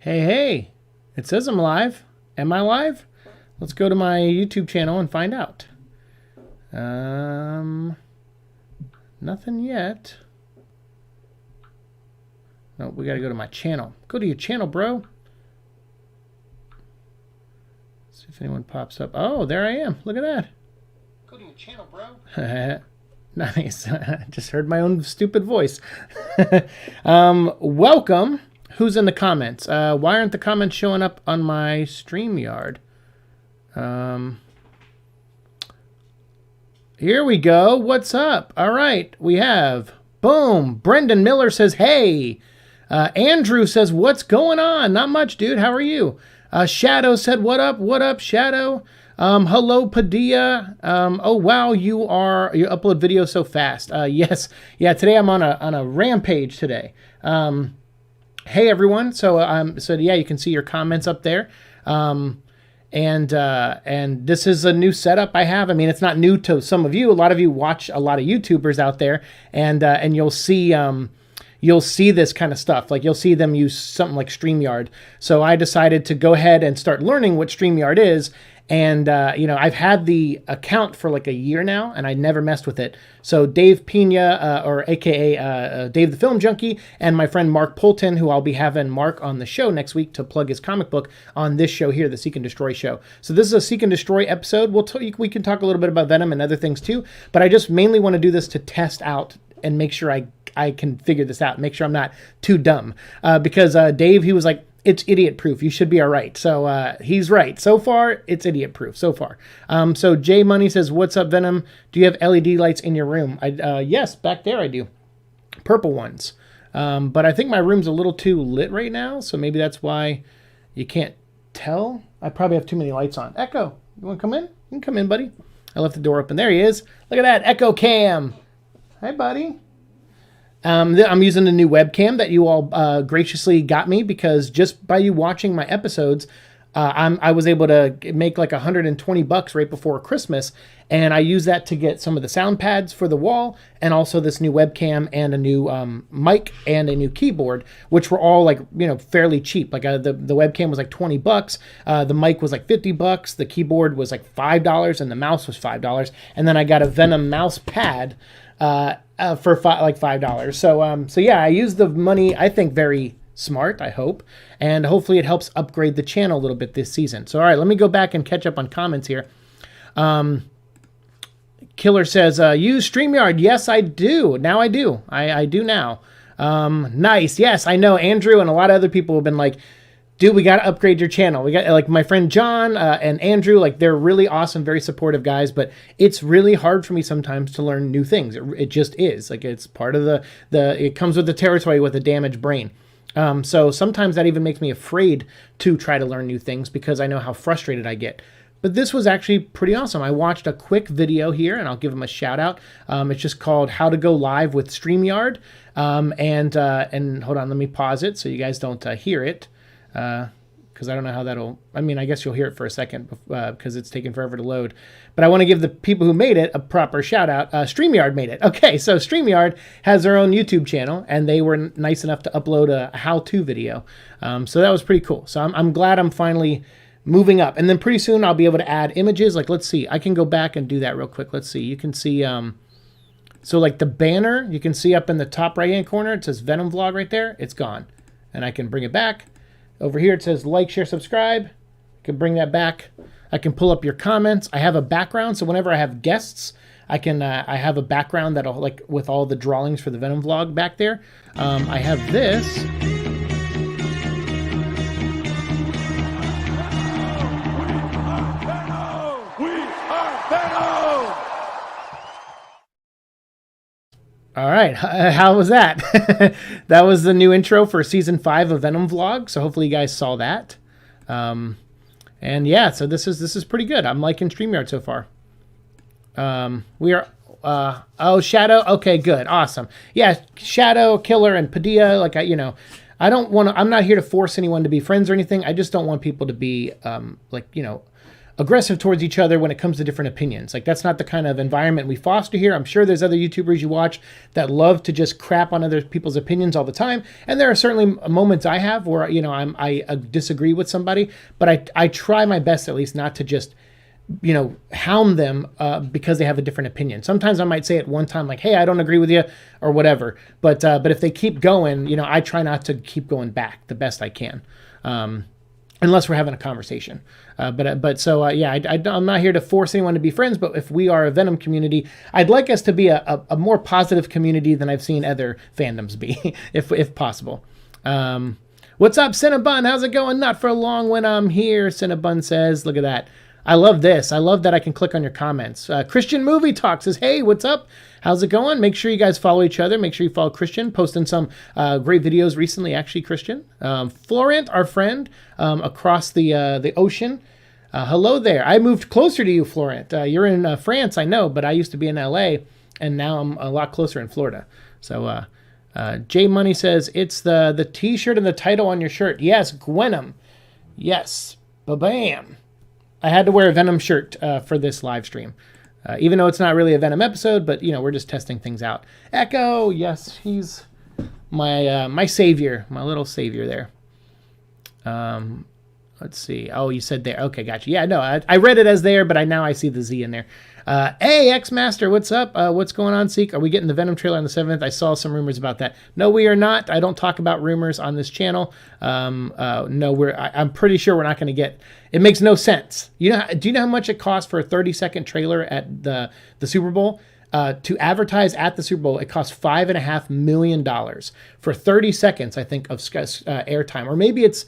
Hey, hey, it says I'm live. Am I live? Let's go to my YouTube channel and find out. Nothing yet. No, we gotta go to my channel. Go to your channel, bro. See if anyone pops up. Oh, there I am. Look at that. Go to your channel, bro. Nice. Just heard my own stupid voice. Welcome. Who's in the comments? Why aren't the comments showing up on my StreamYard? Here we go. What's up? All right. We have, boom. Brendan Miller says, hey. Andrew says, what's going on? Not much, dude. How are you? Shadow said, what up? What up, Shadow? Hello, Padilla. Oh, wow. You upload videos so fast. Yes. Yeah. Today I'm on a rampage today. Hey everyone, so yeah, you can see your comments up there, and this is a new setup I have. I mean, it's not new to some of you. A lot of you watch a lot of YouTubers out there, and you'll see this kind of stuff. Like you'll see them use something like StreamYard. So I decided to go ahead and start learning what StreamYard is. And, I've had the account for like a year now, and I never messed with it. So Dave Pena, or AKA Dave the Film Junkie, and my friend Mark Poulton, who I'll be having Mark on the show next week to plug his comic book on this show here, the Seek and Destroy show. So this is a Seek and Destroy episode. We can talk a little bit about Venom and other things too, but I just mainly want to do this to test out and make sure I can figure this out, make sure I'm not too dumb. Because Dave, he was like, it's idiot proof. You should be all right. So he's right. So far, it's idiot proof. So far. So Jay Money says, what's up, Venom? Do you have LED lights in your room? Yes, back there I do. Purple ones. But I think my room's a little too lit right now. So maybe that's why you can't tell. I probably have too many lights on. Echo, you want to come in? You can come in, buddy. I left the door open. There he is. Look at that. Echo Cam. Hi, buddy. I'm using the new webcam that you all graciously got me, because just by you watching my episodes, I was able to make like $120 right before Christmas, and I use that to get some of the sound pads for the wall, and also this new webcam and a new mic and a new keyboard, which were all like fairly cheap. Like the webcam was like $20, the mic was like $50, the keyboard was like $5, and the mouse was $5, and then I got a Venom mouse pad for like $5. So yeah, I use the money, I think, very smart, I hope, and hopefully it helps upgrade the channel a little bit this season. So all right, let me go back and catch up on comments here. Killer says, use StreamYard. Yes, I do. Now I do. I do now. Nice. Yes, I know. Andrew and a lot of other people have been like, dude, we got to upgrade your channel. We got, like, my friend John and Andrew, like, they're really awesome, very supportive guys, but it's really hard for me sometimes to learn new things. It just is. Like, it's part of it comes with the territory with a damaged brain. So sometimes that even makes me afraid to try to learn new things because I know how frustrated I get. But this was actually pretty awesome. I watched a quick video here, and I'll give him a shout out. It's just called How to Go Live with StreamYard. And hold on, let me pause it so you guys don't hear it. Because I don't know how that'll, I mean, I guess you'll hear it for a second because it's taken forever to load. But I want to give the people who made it a proper shout out. StreamYard made it. Okay, so StreamYard has their own YouTube channel, and they were nice enough to upload a how-to video. So that was pretty cool. So I'm glad I'm finally moving up. And then pretty soon I'll be able to add images. Like, let's see. I can go back and do that real quick. Let's see. You can see, so like the banner, you can see up in the top right-hand corner, it says Venom Vlog right there. It's gone. And I can bring it back. Over here it says like, share, subscribe. I can bring that back. I can pull up your comments. I have a background, so whenever I have guests, I have a background that'll, like, with all the drawings for the Venom Vlog back there. I have this. We are Venom! All right, how was that? That was the new intro for season 5 of Venom Vlog. So hopefully you guys saw that. And yeah, so this is pretty good. I'm liking StreamYard so far. We are oh, Shadow. Okay, good, awesome. Yeah, Shadow, Killer, and Padilla. Like I don't want to. I'm not here to force anyone to be friends or anything. I just don't want people to be aggressive towards each other when it comes to different opinions. Like, that's not the kind of environment we foster here. I'm sure there's other YouTubers you watch that love to just crap on other people's opinions all the time. And there are certainly moments I have where, I disagree with somebody, but I try my best at least not to just, hound them because they have a different opinion. Sometimes I might say at one time, like, hey, I don't agree with you or whatever. But if they keep going, I try not to keep going back the best I can. Unless we're having a conversation. I'm not here to force anyone to be friends, but if we are a Venom community, I'd like us to be a more positive community than I've seen other fandoms be, if possible. What's up, Cinnabon? How's it going? Not for long when I'm here, Cinnabon says. Look at that. I love this. I love that I can click on your comments. Christian Movie Talk says, hey, what's up? How's it going? Make sure you guys follow each other. Make sure you follow Christian. Posting some great videos recently, actually, Christian. Florent, our friend, across the ocean. Hello there. I moved closer to you, Florent. You're in France, I know, but I used to be in LA, and now I'm a lot closer in Florida. So J Money says, it's the T-shirt and the title on your shirt. Yes, Venom. Yes. Ba-bam. I had to wear a Venom shirt for this live stream. Even though it's not really a Venom episode, but, we're just testing things out. Echo, yes, he's my savior, my little savior there. Let's see. Oh, you said there. Okay, gotcha. Yeah, no, I read it as there, but now I see the Z in there. Hey, X-Master, what's up? What's going on, Seek? Are we getting the Venom trailer on the 7th? I saw some rumors about that. No, we are not. I don't talk about rumors on this channel. No, I'm pretty sure we're not going to get... It makes no sense. Do you know how much it costs for a 30-second trailer at the Super Bowl? To advertise at the Super Bowl, it costs $5.5 million for 30 seconds, I think, of airtime. Or maybe it's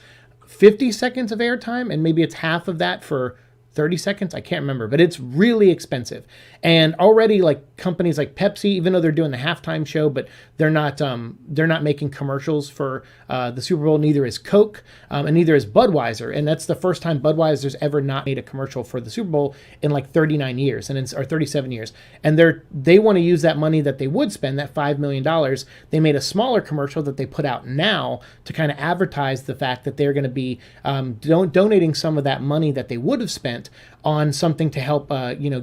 50 seconds of airtime, and maybe it's half of that for 30 seconds. I can't remember, but it's really expensive. And already, like, companies like Pepsi, even though they're doing the halftime show, but they're not making commercials for the Super Bowl. Neither is Coke, and neither is Budweiser. And that's the first time Budweiser's ever not made a commercial for the Super Bowl in like 39 years, or 37 years. And they want to use that money that they would spend, that $5 million. They made a smaller commercial that they put out now to kind of advertise the fact that they're going to be donating some of that money that they would have spent on something to help,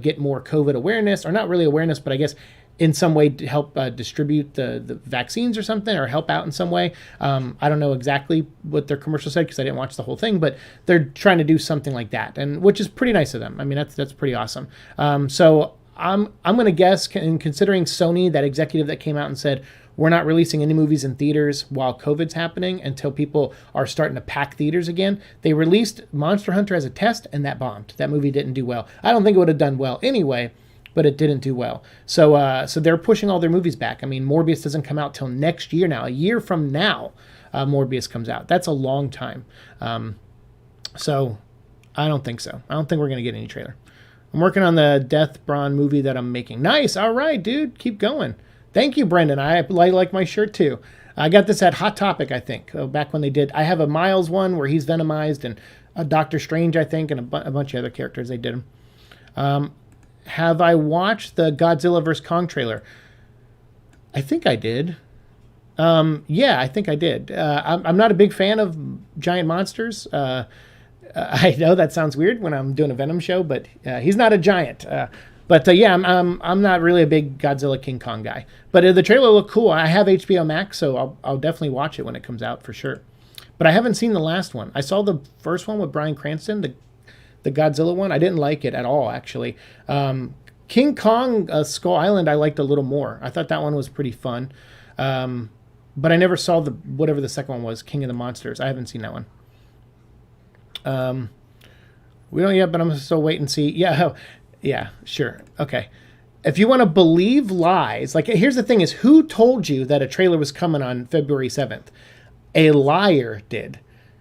get more COVID awareness, or not really awareness, but I guess in some way to help distribute the vaccines or something, or help out in some way. I don't know exactly what their commercial said because I didn't watch the whole thing, but they're trying to do something like that, and which is pretty nice of them. I mean, that's pretty awesome. So I'm going to guess, considering Sony, that executive that came out and said, we're not releasing any movies in theaters while COVID's happening until people are starting to pack theaters again. They released Monster Hunter as a test, and that bombed. That movie didn't do well. I don't think it would have done well anyway, but it didn't do well. So they're pushing all their movies back. I mean, Morbius doesn't come out till next year now. A year from now, Morbius comes out. That's a long time. So I don't think so. I don't think we're going to get any trailer. I'm working on the Death Brawn movie that I'm making. Nice. All right, dude. Keep going. Thank you, Brendan. I like my shirt, too. I got this at Hot Topic, I think, back when they did. I have a Miles one where he's Venomized, and a Doctor Strange, I think, and a bunch of other characters. They did them. Have I watched the Godzilla vs. Kong trailer? I think I did. Yeah, I think I did. I'm not a big fan of giant monsters. I know that sounds weird when I'm doing a Venom show, but he's not a giant. Yeah, I'm not really a big Godzilla King Kong guy. But the trailer looked cool. I have HBO Max, so I'll definitely watch it when it comes out for sure. But I haven't seen the last one. I saw the first one with Bryan Cranston, the Godzilla one. I didn't like it at all, actually. King Kong Skull Island I liked a little more. I thought that one was pretty fun. But I never saw whatever the second one was, King of the Monsters. I haven't seen that one. We don't yet, but I'm still wait and see. Yeah, sure. Okay. If you want to believe lies, like, here's the thing is, who told you that a trailer was coming on February 7th? A liar did.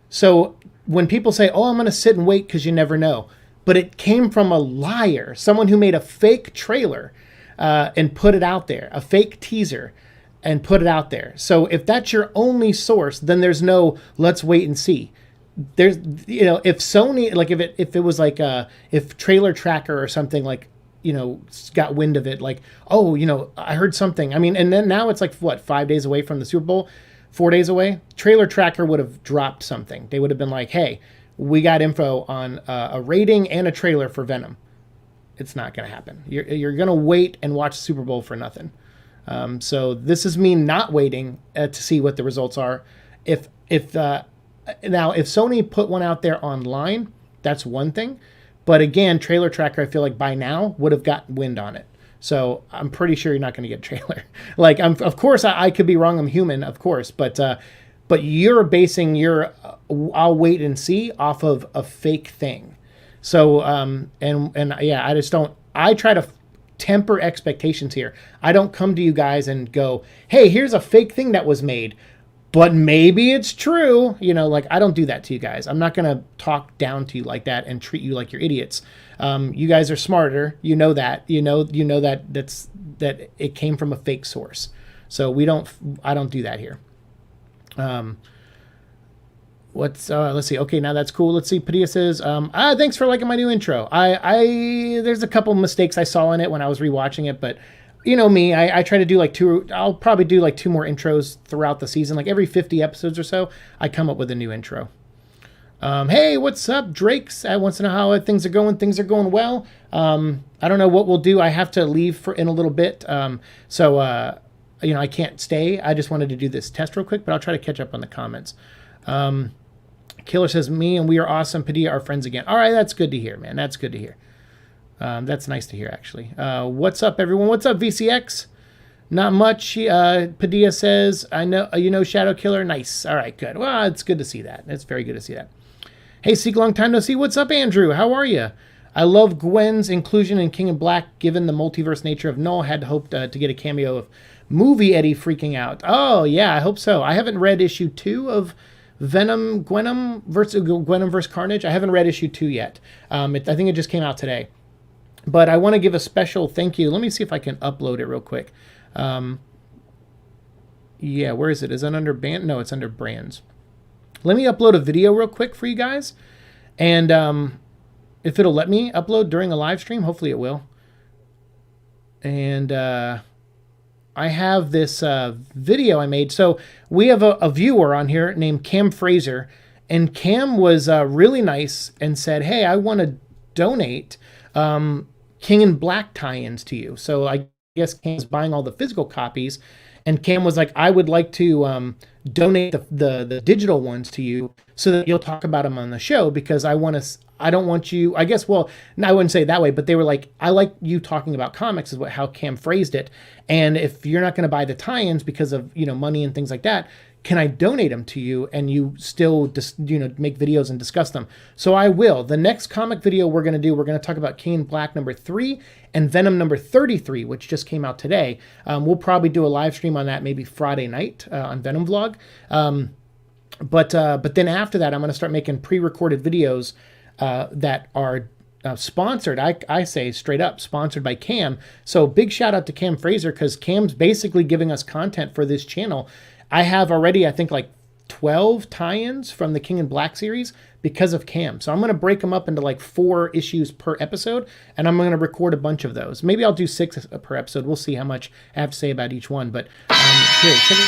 So when people say, oh, I'm going to sit and wait because you never know, but it came from a liar, someone who made a fake trailer and put it out there, a fake teaser and put it out there. So if that's your only source, then there's no let's wait and see. There's, if Sony, like, if it was like if Trailer Tracker or something, like, got wind of it, like, oh, I heard something. I mean, and then now it's like, what, 5 days away from the Super Bowl, 4 days away? Trailer Tracker would have dropped something. They would have been like, hey, we got info on a rating and a trailer for Venom. It's not going to happen. You're going to wait and watch Super Bowl for nothing. So this is me not waiting to see what the results are. If Sony put one out there online, that's one thing. But again, Trailer Tracker, I feel like by now would have gotten wind on it. So I'm pretty sure you're not going to get a trailer. Like, of course, I could be wrong. I'm human, of course. But you're basing your I'll wait and see off of a fake thing. So, yeah, I just don't. I try to temper expectations here. I don't come to you guys and go, hey, here's a fake thing that was made, but maybe it's true. Like, I don't do that to you guys. I'm not going to talk down to you like that and treat you like you're idiots. You guys are smarter. You know that. You know that it came from a fake source. So I don't do that here. Let's see. Okay, now that's cool. Let's see. Padilla says, thanks for liking my new intro. There's a couple mistakes I saw in it when I was rewatching it, but you know me, I try to do I'll probably do like 2 more intros throughout the season. Like every 50 episodes or so, I come up with a new intro. Hey, what's up, Drakes? I want to know how things are going. Things are going well. I don't know what we'll do. I have to leave in a little bit. So I can't stay. I just wanted to do this test real quick, but I'll try to catch up on the comments. Killer says, me and we are awesome. Padilla are friends again. All right, that's good to hear, man. That's good to hear. That's nice to hear, actually. What's up, everyone? What's up, VCX? Not much. Padilla says, I know, Shadow Killer. Nice. All right, good. Well, it's good to see that. It's very good to see that. Hey, Seek, long time no see. What's up, Andrew? How are you? I love Gwen's inclusion in King in Black. Given the multiverse nature of Null, had hoped to get a cameo of Movie Eddie freaking out. Oh, yeah, I hope so. I haven't read issue 2 of Venom, Gwenom versus Carnage. I haven't read issue 2 yet. I think it just came out today. But I want to give a special thank you. Let me see if I can upload it real quick. Yeah, where is it? Is it under band? No, it's under brands. Let me upload a video real quick for you guys. And if it'll let me upload during a live stream, hopefully it will. And I have this video I made. So we have a viewer on here named Cam Fraser. And Cam was really nice and said, hey, I want to donate King in Black tie-ins to you. So I guess Cam's buying all the physical copies. And Cam was like, I would like to donate the digital ones to you so that you'll talk about them on the show, because I don't want you, I guess, well, I wouldn't say it that way, but they were like, I like you talking about comics, is how Cam phrased it. And if you're not going to buy the tie-ins because of, money and things like that, can I donate them to you and you still just, make videos and discuss them? So I will. The next comic video we're going to talk about King in Black number 3 and Venom number 33, which just came out today. We'll probably do a live stream on that maybe Friday night on Venom Vlog. But then after that, I'm going to start making pre-recorded videos that are sponsored. I say straight up sponsored by Cam. So big shout out to Cam Fraser, because Cam's basically giving us content for this channel. I have already, I think, like 12 tie-ins from the King in Black series because of Cam. So I'm going to break them up into like 4 issues per episode, and I'm going to record a bunch of those. Maybe I'll do 6 per episode. We'll see how much I have to say about each one. But here, check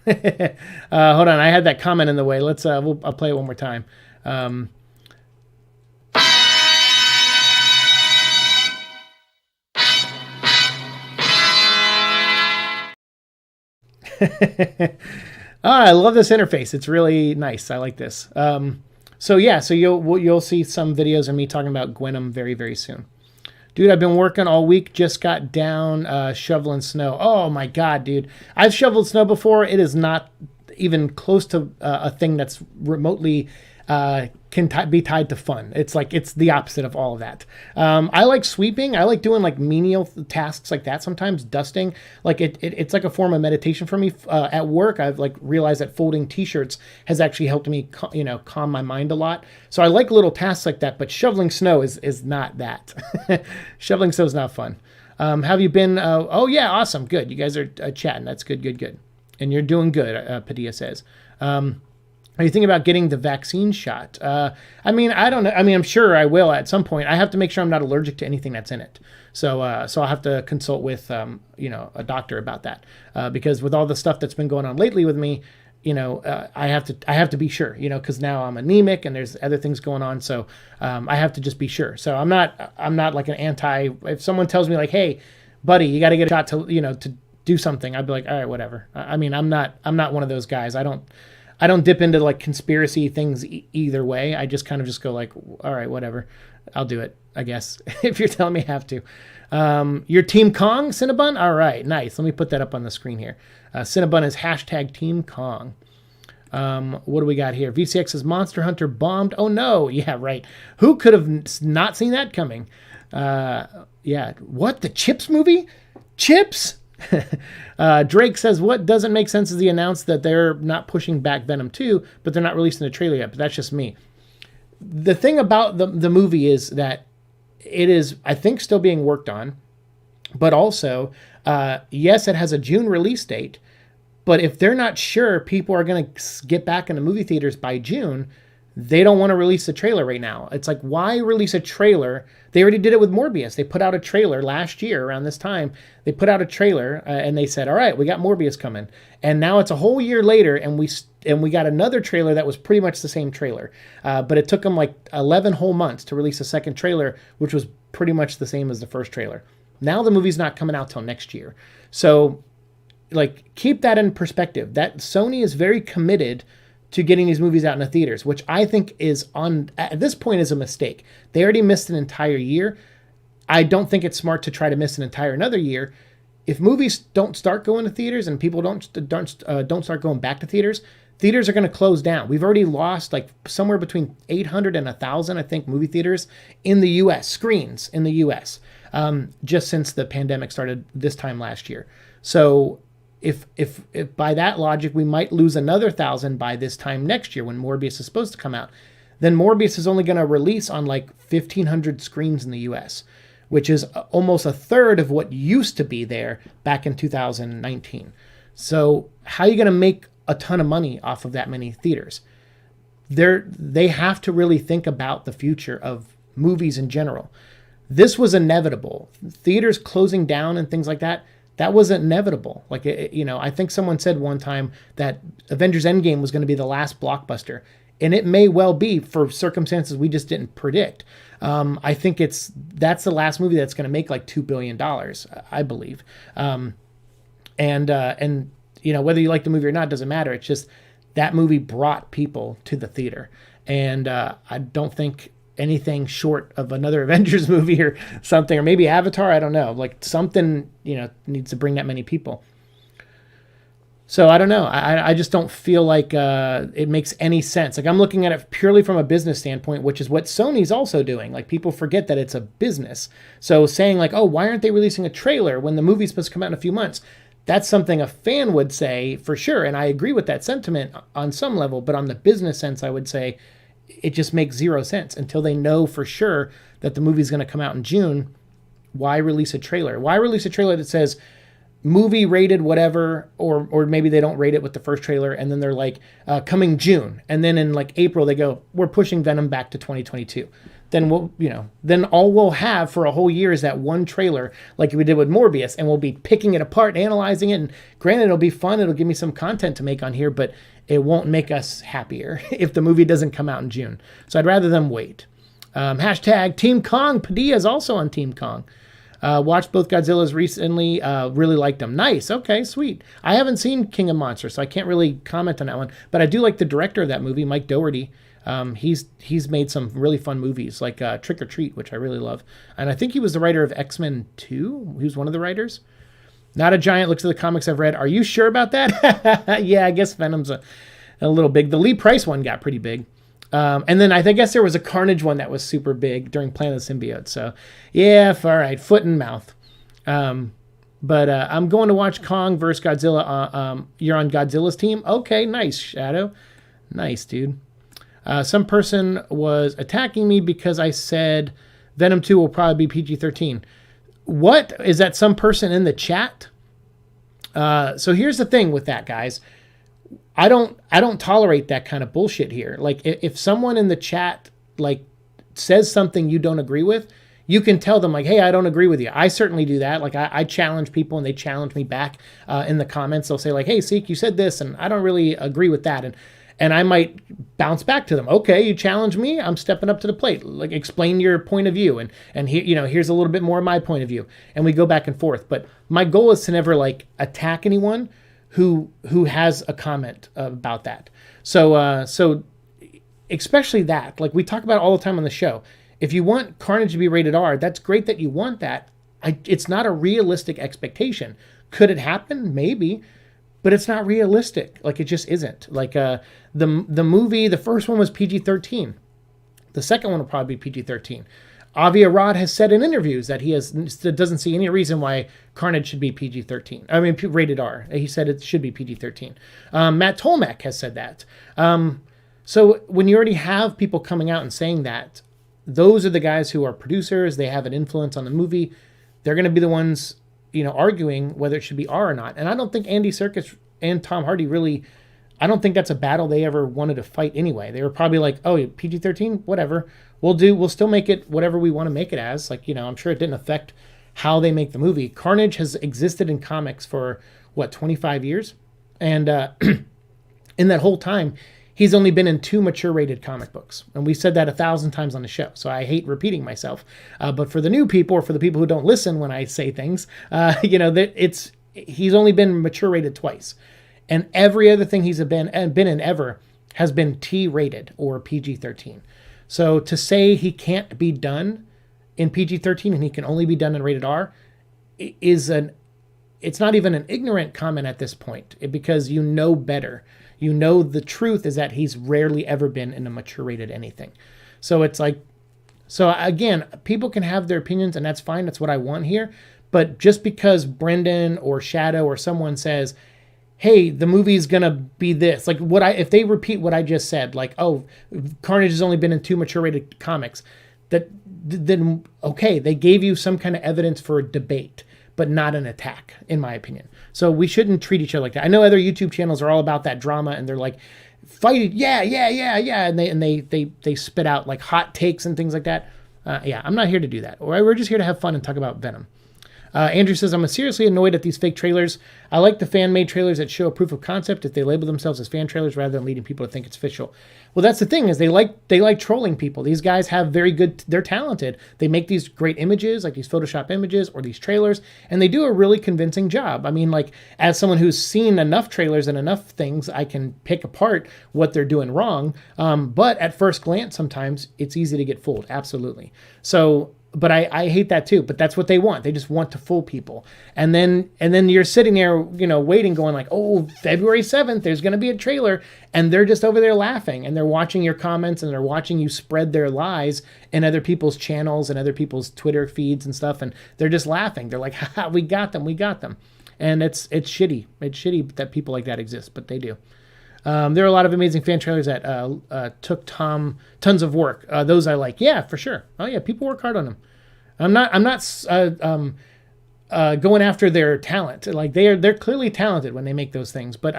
it. Hold on, I had that comment in the way. Let's I'll play it one more time. I love this interface. It's really nice. I like this. So yeah, so you'll see some videos of me talking about Gwenom very, very soon. Dude, I've been working all week. Just got down shoveling snow. Oh my God, dude. I've shoveled snow before. It is not even close to a thing that's remotely can be tied to fun. It's like, it's the opposite of all of that. I like sweeping. I like doing like menial tasks like that. Sometimes dusting, like it's like a form of meditation for me. At work, I've like realized that folding t-shirts has actually helped me, calm my mind a lot. So I like little tasks like that, but shoveling snow is not that. Shoveling snow is not fun. Have you been, oh yeah, awesome. Good. You guys are chatting. That's good, good, good. And you're doing good, Padilla says. Are you thinking about getting the vaccine shot? I mean, I don't know. I mean, I'm sure I will at some point. I have to make sure I'm not allergic to anything that's in it. So I'll have to consult with a doctor about that, because with all the stuff that's been going on lately with me, I have to be sure, because now I'm anemic and there's other things going on. So I have to just be sure. So I'm not like an anti. If someone tells me like, hey, buddy, you got to get a shot to do something, I'd be like, all right, whatever. I mean, I'm not one of those guys. I don't dip into like conspiracy things either way. I just kind of just go like, all right, whatever. I'll do it, I guess, if you're telling me I have to. Your Team Kong, Cinnabon? All right, nice. Let me put that up on the screen here. Cinnabon is hashtag Team Kong. What do we got here? VCX says Monster Hunter bombed. Oh, no. Yeah, right. Who could have not seen that coming? Yeah. What? The Chips movie? Chips? Drake says, what doesn't make sense is he announced that they're not pushing back Venom 2, but they're not releasing the trailer yet. But that's just me. The thing about the movie is that it is, I think, still being worked on. But also, yes, it has a June release date. But if they're not sure people are going to get back into movie theaters by June, they don't want to release the trailer right now. It's like, why release a trailer? They already did it with Morbius. They put out a trailer last year around this time. They put out a trailer and they said, all right, we got Morbius coming. And now it's a whole year later and we got another trailer that was pretty much the same trailer. But it took them like 11 whole months to release a second trailer, which was pretty much the same as the first trailer. Now the movie's not coming out till next year. So like, keep that in perspective. That Sony is very committed to getting these movies out in the theaters, which I think is at this point is a mistake. They already missed an entire year. I don't think it's smart to try to miss an entire another year. If movies don't start going to theaters and people don't start going back to theaters, theaters are going to close down. We've already lost like somewhere between 800 and 1,000, I think, movie theaters in the U.S., screens in the U.S., just since the pandemic started this time last year. So if by that logic, we might lose another 1,000 by this time next year when Morbius is supposed to come out, then Morbius is only going to release on like 1,500 screens in the U.S., which is almost a third of what used to be there back in 2019. So how are you going to make a ton of money off of that many theaters? They have to really think about the future of movies in general. This was inevitable. Theaters closing down and things like that, that was inevitable. Like, I think someone said one time that Avengers Endgame was going to be the last blockbuster. And it may well be for circumstances we just didn't predict. I think that's the last movie that's going to make like $2 billion, I believe. And whether you like the movie or not, doesn't matter. It's just that movie brought people to the theater. And I don't think anything short of another Avengers movie or something, or maybe Avatar, I don't know, like something, needs to bring that many people. So I don't know. I just don't feel like it makes any sense. Like, I'm looking at it purely from a business standpoint, which is what Sony's also doing. Like, people forget that it's a business. So saying like, oh, why aren't they releasing a trailer when the movie's supposed to come out in a few months? That's something a fan would say for sure. And I agree with that sentiment on some level. But on the business sense, I would say it just makes zero sense until they know for sure that the movie's going to come out in June. Why release a trailer? Why release a trailer that says movie rated whatever, or maybe they don't rate it with the first trailer, and then they're like, coming June, and then in like April they go, we're pushing Venom back to 2022. Then then all we'll have for a whole year is that one trailer, like we did with Morbius, and we'll be picking it apart, analyzing it, and granted, it'll be fun, it'll give me some content to make on here, but it won't make us happier if the movie doesn't come out in June. So I'd rather them wait. Hashtag Team Kong. Padilla is also on Team Kong. Watched both Godzillas recently. Really liked them. Nice. Okay, sweet. I haven't seen King of Monsters, so I can't really comment on that one. But I do like the director of that movie, Mike Dougherty. He's made some really fun movies, like Trick or Treat, which I really love. And I think he was the writer of X-Men 2. He was one of the writers. Not a giant. Looks at the comics I've read. Are you sure about that? Yeah, I guess Venom's a little big. The Lee Price one got pretty big. And then I guess there was a Carnage one that was super big during Planet of the Symbiote. So, yeah, all right, foot and mouth. But I'm going to watch Kong vs. Godzilla. You're on Godzilla's team? Okay, nice, Shadow. Nice, dude. Some person was attacking me because I said Venom 2 will probably be PG-13. What? Is that some person in the chat? So here's the thing with that, guys. I don't tolerate that kind of bullshit here. Like, if someone in the chat like says something you don't agree with, you can tell them like, hey, I don't agree with you. I certainly do that. Like I challenge people and they challenge me back in the comments. They'll say like, hey, Seek, you said this and I don't really agree with that. And I might bounce back to them. Okay, you challenge me. I'm stepping up to the plate. Like explain your point of view. And here, here's a little bit more of my point of view. And we go back and forth. But my goal is to never like attack anyone who has a comment about that. So especially that, like we talk about all the time on the show. If you want Carnage to be rated R, that's great that you want that. It's not a realistic expectation. Could it happen? Maybe, but it's not realistic. Like it just isn't. Like the movie, the first one was PG-13. The second one will probably be PG-13. Avi Arad has said in interviews that he doesn't see any reason why Carnage should be PG-13. I mean, rated R. He said it should be PG-13. Matt Tolmach has said that. So when you already have people coming out and saying that, those are the guys who are producers. They have an influence on the movie. They're going to be the ones, arguing whether it should be R or not. And I don't think Andy Serkis and Tom Hardy really, I don't think that's a battle they ever wanted to fight anyway. They were probably like, oh, PG-13, whatever. We'll still make it whatever we want to make it as. Like, I'm sure it didn't affect how they make the movie. Carnage has existed in comics for, 25 years? And in that whole time, he's only been in 2 mature-rated comic books. And we've said that 1,000 times on the show, so I hate repeating myself. But for the new people, or for the people who don't listen when I say things, he's only been mature-rated twice. And every other thing he's been in ever has been T-rated or PG-13. So to say he can't be done in PG-13 and he can only be done in rated R it's not even an ignorant comment at this point, because you know better. The truth is that he's rarely ever been in a mature rated anything. So it's like, so again, people can have their opinions and that's fine. That's what I want here. But just because Brendan or Shadow or someone says, hey, the movie's going to be this, like if they repeat what I just said, like, oh, Carnage has only been in 2 mature rated comics, then okay, they gave you some kind of evidence for a debate, but not an attack, in my opinion. So we shouldn't treat each other like that. I know other YouTube channels are all about that drama, and they're like, fight it, yeah, and they spit out like hot takes and things like that. I'm not here to do that. We're just here to have fun and talk about Venom. Andrew says, I'm seriously annoyed at these fake trailers. I like the fan-made trailers that show a proof of concept if they label themselves as fan trailers rather than leading people to think it's official. Well, that's the thing, is they like trolling people. These guys have they're talented. They make these great images, like these Photoshop images or these trailers, and they do a really convincing job. I mean, like, as someone who's seen enough trailers and enough things, I can pick apart what they're doing wrong. But at first glance, sometimes it's easy to get fooled. Absolutely. So, but I hate that too. But that's what they want. They just want to fool people. And then you're sitting there, waiting, going like, oh, February 7th, there's going to be a trailer. And they're just over there laughing. And they're watching your comments and they're watching you spread their lies in other people's channels and other people's Twitter feeds and stuff. And they're just laughing. They're like, haha, we got them. And it's shitty. It's shitty that people like that exist, but they do. There are a lot of amazing fan trailers that took tons of work. Those I like. Yeah, for sure. Oh yeah, people work hard on them. I'm not going after their talent. Like they're clearly talented when they make those things, but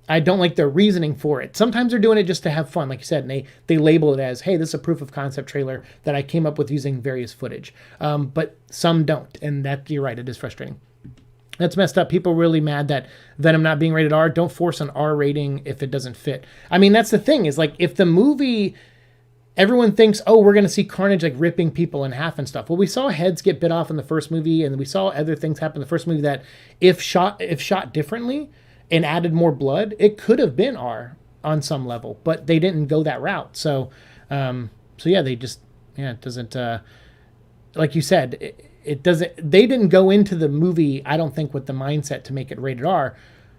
I don't like their reasoning for it. Sometimes they're doing it just to have fun, like you said, and they label it as, hey, this is a proof of concept trailer that I came up with using various footage. But some don't, and that, you're right, it is frustrating. That's messed up. People are really mad that Venom not being rated R. Don't force an R rating if it doesn't fit. I mean, that's the thing, is like, if the movie, everyone thinks, oh, we're going to see Carnage like ripping people in half and stuff. Well, we saw heads get bit off in the first movie, and we saw other things happen in the first movie that if shot differently and added more blood, it could have been R on some level, but they didn't go that route. So yeah, it doesn't, like you said, it doesn't, they didn't go into the movie, I don't think, with the mindset to make it rated R.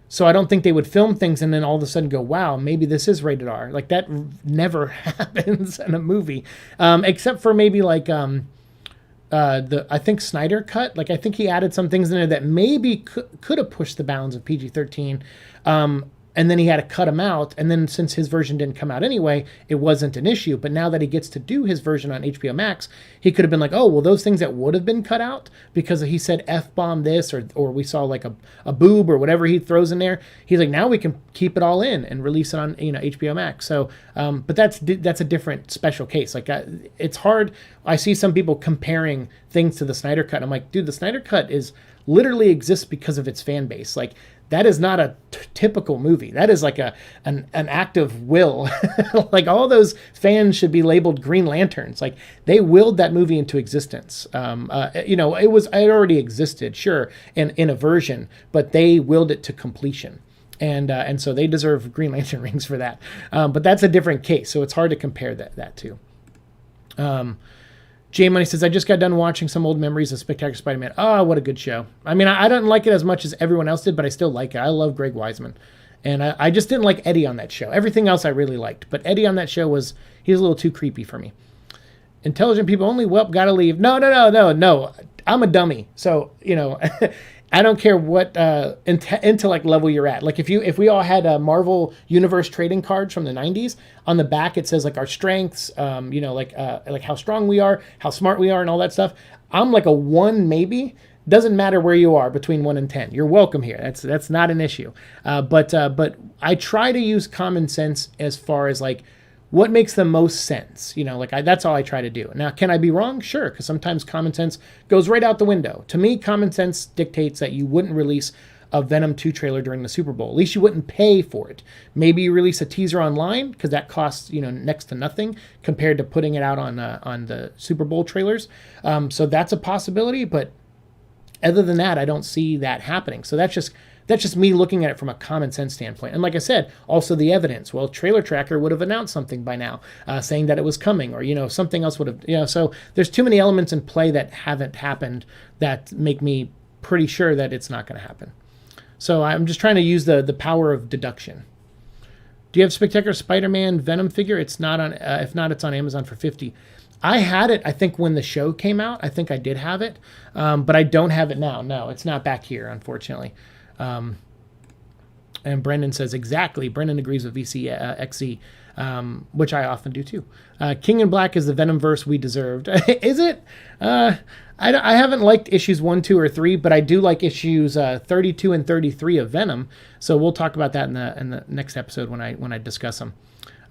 So I don't think they would film things and then all of a sudden go, wow, maybe this is rated R. Like, that never happens in a movie. Except for maybe like I think Snyder cut. Like, I think he added some things in there that maybe could have pushed the bounds of PG-13. And and then he had to cut him out. And then since his version didn't come out anyway, it wasn't an issue. But now that he gets to do his version on HBO Max, he could have been like, oh, well, those things that would have been cut out because he said F-bomb this, or we saw like a boob or whatever he throws in there. He's like, now we can keep it all in and release it on, HBO Max. So, but that's a different special case. Like it's hard. I see some people comparing things to the Snyder Cut. I'm like, dude, the Snyder Cut literally exists because of its fan base. Like, that is not a typical movie. That is like an act of will. Like, all those fans should be labeled Green Lanterns. Like, they willed that movie into existence. It already existed, sure, in a version, but they willed it to completion. And so they deserve Green Lantern rings for that. But that's a different case, so it's hard to compare that to. J Money says, I just got done watching some old memories of Spectacular Spider-Man. Oh, what a good show. I mean, I didn't like it as much as everyone else did, but I still like it. I love Greg Weisman. And I just didn't like Eddie on that show. Everything else I really liked. But Eddie on that show he was a little too creepy for me. Intelligent people only, well, gotta leave. No. I'm a dummy. So, I don't care what intellect level you're at. Like, if we all had Marvel Universe trading cards from the 90s, on the back it says like our strengths, like how strong we are, how smart we are, and all that stuff. I'm like a 1 maybe. Doesn't matter where you are between 1 and 10. You're welcome here. That's not an issue. But I try to use common sense as far as like what makes the most sense. That's all I try to do. Now, can I be wrong? Sure, because sometimes common sense goes right out the window. To me, common sense dictates that you wouldn't release a Venom 2 trailer during the Super Bowl. At least you wouldn't pay for it. Maybe you release a teaser online because that costs next to nothing compared to putting it out on the Super Bowl trailers. So that's a possibility, but other than that, I don't see that happening. So that's just me looking at it from a common sense standpoint. And like I said, also the evidence. Well, Trailer Tracker would have announced something by now, saying that it was coming, or something else would have. So there's too many elements in play that haven't happened that make me pretty sure that it's not going to happen. So I'm just trying to use the power of deduction. Do you have Spectacular Spider-Man Venom figure? It's not on. If not, it's on Amazon for $50. I had it, I think, when the show came out. I think I did have it, but I don't have it now. No, it's not back here, unfortunately. And Brendan says, exactly. Brendan agrees with VCXE, which I often do too. King in Black is the Venomverse we deserved. Is it? I haven't liked issues 1, 2, or 3, but I do like issues 32 and 33 of Venom. So we'll talk about that in the next episode when I discuss them.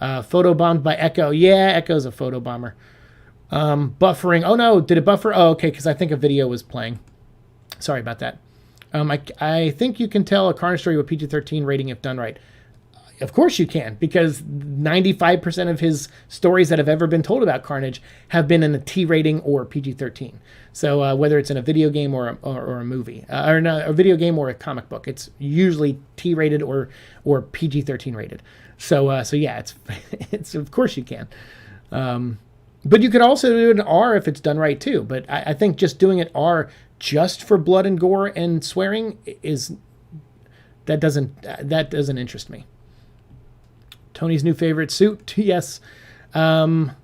Photobombed by Echo. Yeah, Echo's a photobomber. Buffering. Oh no, did it buffer? Oh, okay, because I think a video was playing. Sorry about that. I think you can tell a Carnage story with PG-13 rating if done right. Of course you can, because 95% of his stories that have ever been told about Carnage have been in a T rating or PG-13. So whether it's in a video game or a movie, or a video game or a comic book, it's usually T rated or PG-13 rated. So yeah, it's of course you can. But you could also do an R if it's done right too. But I think just doing it R just for blood and gore and swearing doesn't interest me. Tony's new favorite suit, yes. Andrew,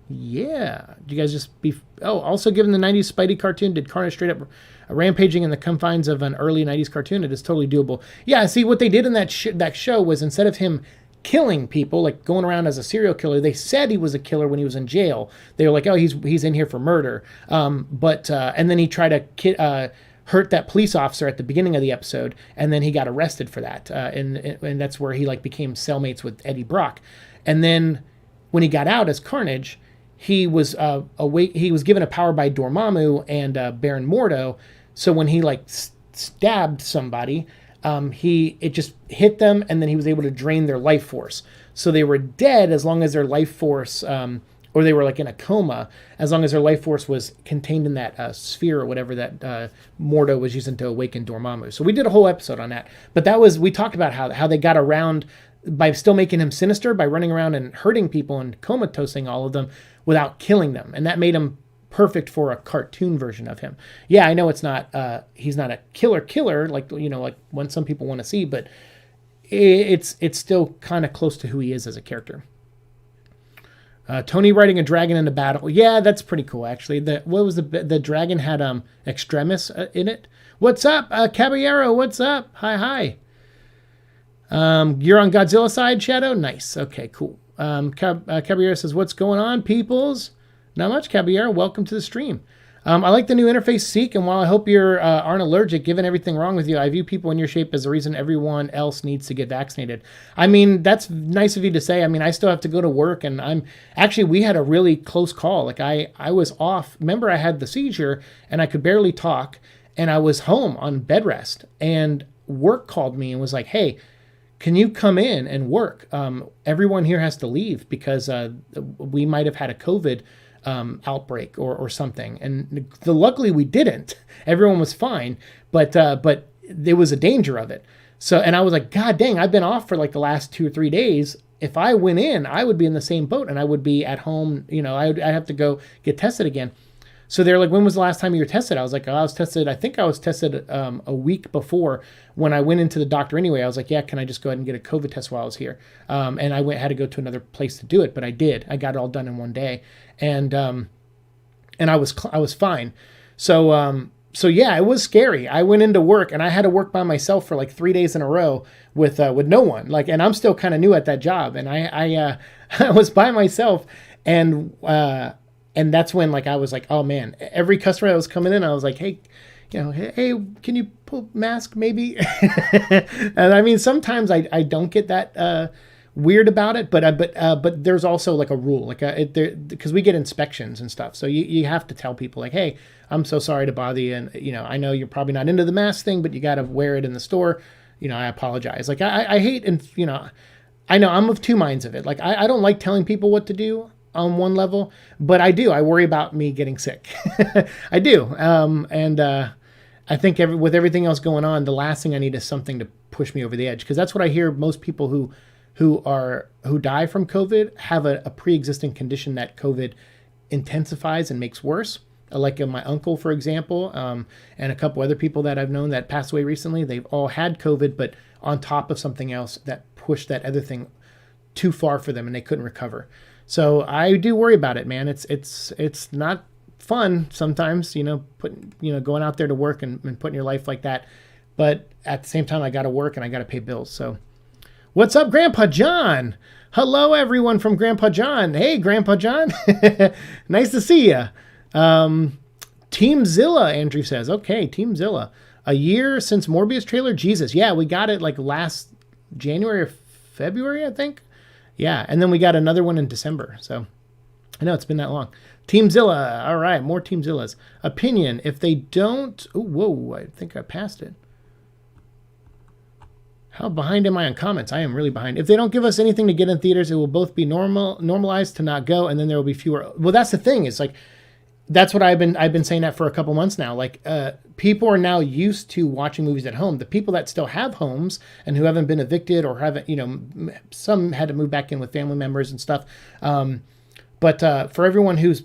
yeah. Did you guys just be? Oh, also given the '90s Spidey cartoon, did Carnage straight up rampaging in the confines of an early '90s cartoon? It is totally doable. Yeah. See, what they did in that show was, instead of him killing people, like going around as a serial killer, they said he was a killer when he was in jail. They were like, oh, he's in here for murder. And then he tried to hurt that police officer at the beginning of the episode, and then he got arrested for that. And that's where he became cellmates with Eddie Brock. And then when he got out as Carnage, he was he was given a power by Dormammu and Baron Mordo. So when he stabbed somebody, it just hit them, and then he was able to drain their life force. So they were dead as long as their life force, or they were in a coma, as long as their life force was contained in that sphere or whatever that Mordo was using to awaken Dormammu. So we did a whole episode on that. But we talked about how they got around by still making him sinister, by running around and hurting people and comatosing all of them without killing them. And that made him perfect for a cartoon version of him. Yeah, I know it's not, he's not a killer like when some people want to see, but it's still kind of close to who he is as a character. Tony riding a dragon in a battle. Yeah, that's pretty cool, actually. The dragon had Extremis in it. What's up, Caballero? What's up? Hi. You're on Godzilla side, Shadow? Nice. Okay, cool. Caballero says, what's going on, peoples? Not much, Caballero. Welcome to the stream. I like the new interface Seek, and while I hope you aren't allergic, given everything wrong with you, I view people in your shape as the reason everyone else needs to get vaccinated. I mean, that's nice of you to say. I mean, I still have to go to work, and we had a really close call. Like, I was off. Remember, I had the seizure, and I could barely talk, and I was home on bed rest, and work called me and was like, hey, can you come in and work? Everyone here has to leave because we might have had a COVID outbreak or something. And luckily we didn't. Everyone was fine, but there was a danger of it. So, and I was like, God dang, I've been off for like the last 2 or 3 days. If I went in, I would be in the same boat and I would be at home. I'd have to go get tested again. So they're like, when was the last time you were tested? I was like, I think I was tested a week before when I went into the doctor anyway. I was like, yeah, can I just go ahead and get a COVID test while I was here? And I had to go to another place to do it, but I did. I got it all done in one day. And I was fine. So yeah, it was scary. I went into work and I had to work by myself for like 3 days in a row with no one. Like, and I'm still kind of new at that job. And I was by myself and that's when like I was like, oh man, every customer that was coming in, I was like, hey, hey, can you pull mask maybe? And I mean, sometimes I don't get that weird about it, but there's also like a rule, like because we get inspections and stuff, so you have to tell people like, hey, I'm so sorry to bother you, and I know you're probably not into the mask thing, but you got to wear it in the store. I apologize. Like I hate, and I know I'm of two minds of it. Like I don't like telling people what to do on one level, but I worry about me getting sick. I do. And I think with everything else going on, the last thing I need is something to push me over the edge. Because that's what I hear. Most people who die from COVID have a pre-existing condition that COVID intensifies and makes worse. Like my uncle, for example, and a couple other people that I've known that passed away recently, they've all had COVID, but on top of something else that pushed that other thing too far for them and they couldn't recover. So I do worry about it, man. It's not fun sometimes, going out there to work and putting your life like that. But at the same time, I got to work and I got to pay bills. So what's up, Grandpa John? Hello, everyone from Grandpa John. Hey, Grandpa John. Nice to see you. Team Zilla, Andrew says. Okay, Team Zilla. A year since Morbius trailer? Jesus. Yeah, we got it like last January or February, I think. Yeah, and then we got another one in December. So I know it's been that long. Team Zilla. All right, more Team Zillas. Opinion. If they don't... Oh, whoa, I think I passed it. How behind am I on comments? I am really behind. If they don't give us anything to get in theaters, it will both be normalized to not go, and then there will be fewer... Well, that's the thing. It's like... That's what I've been saying that for a couple months now. Like, people are now used to watching movies at home. The people that still have homes and who haven't been evicted or haven't, some had to move back in with family members and stuff. But for everyone who's,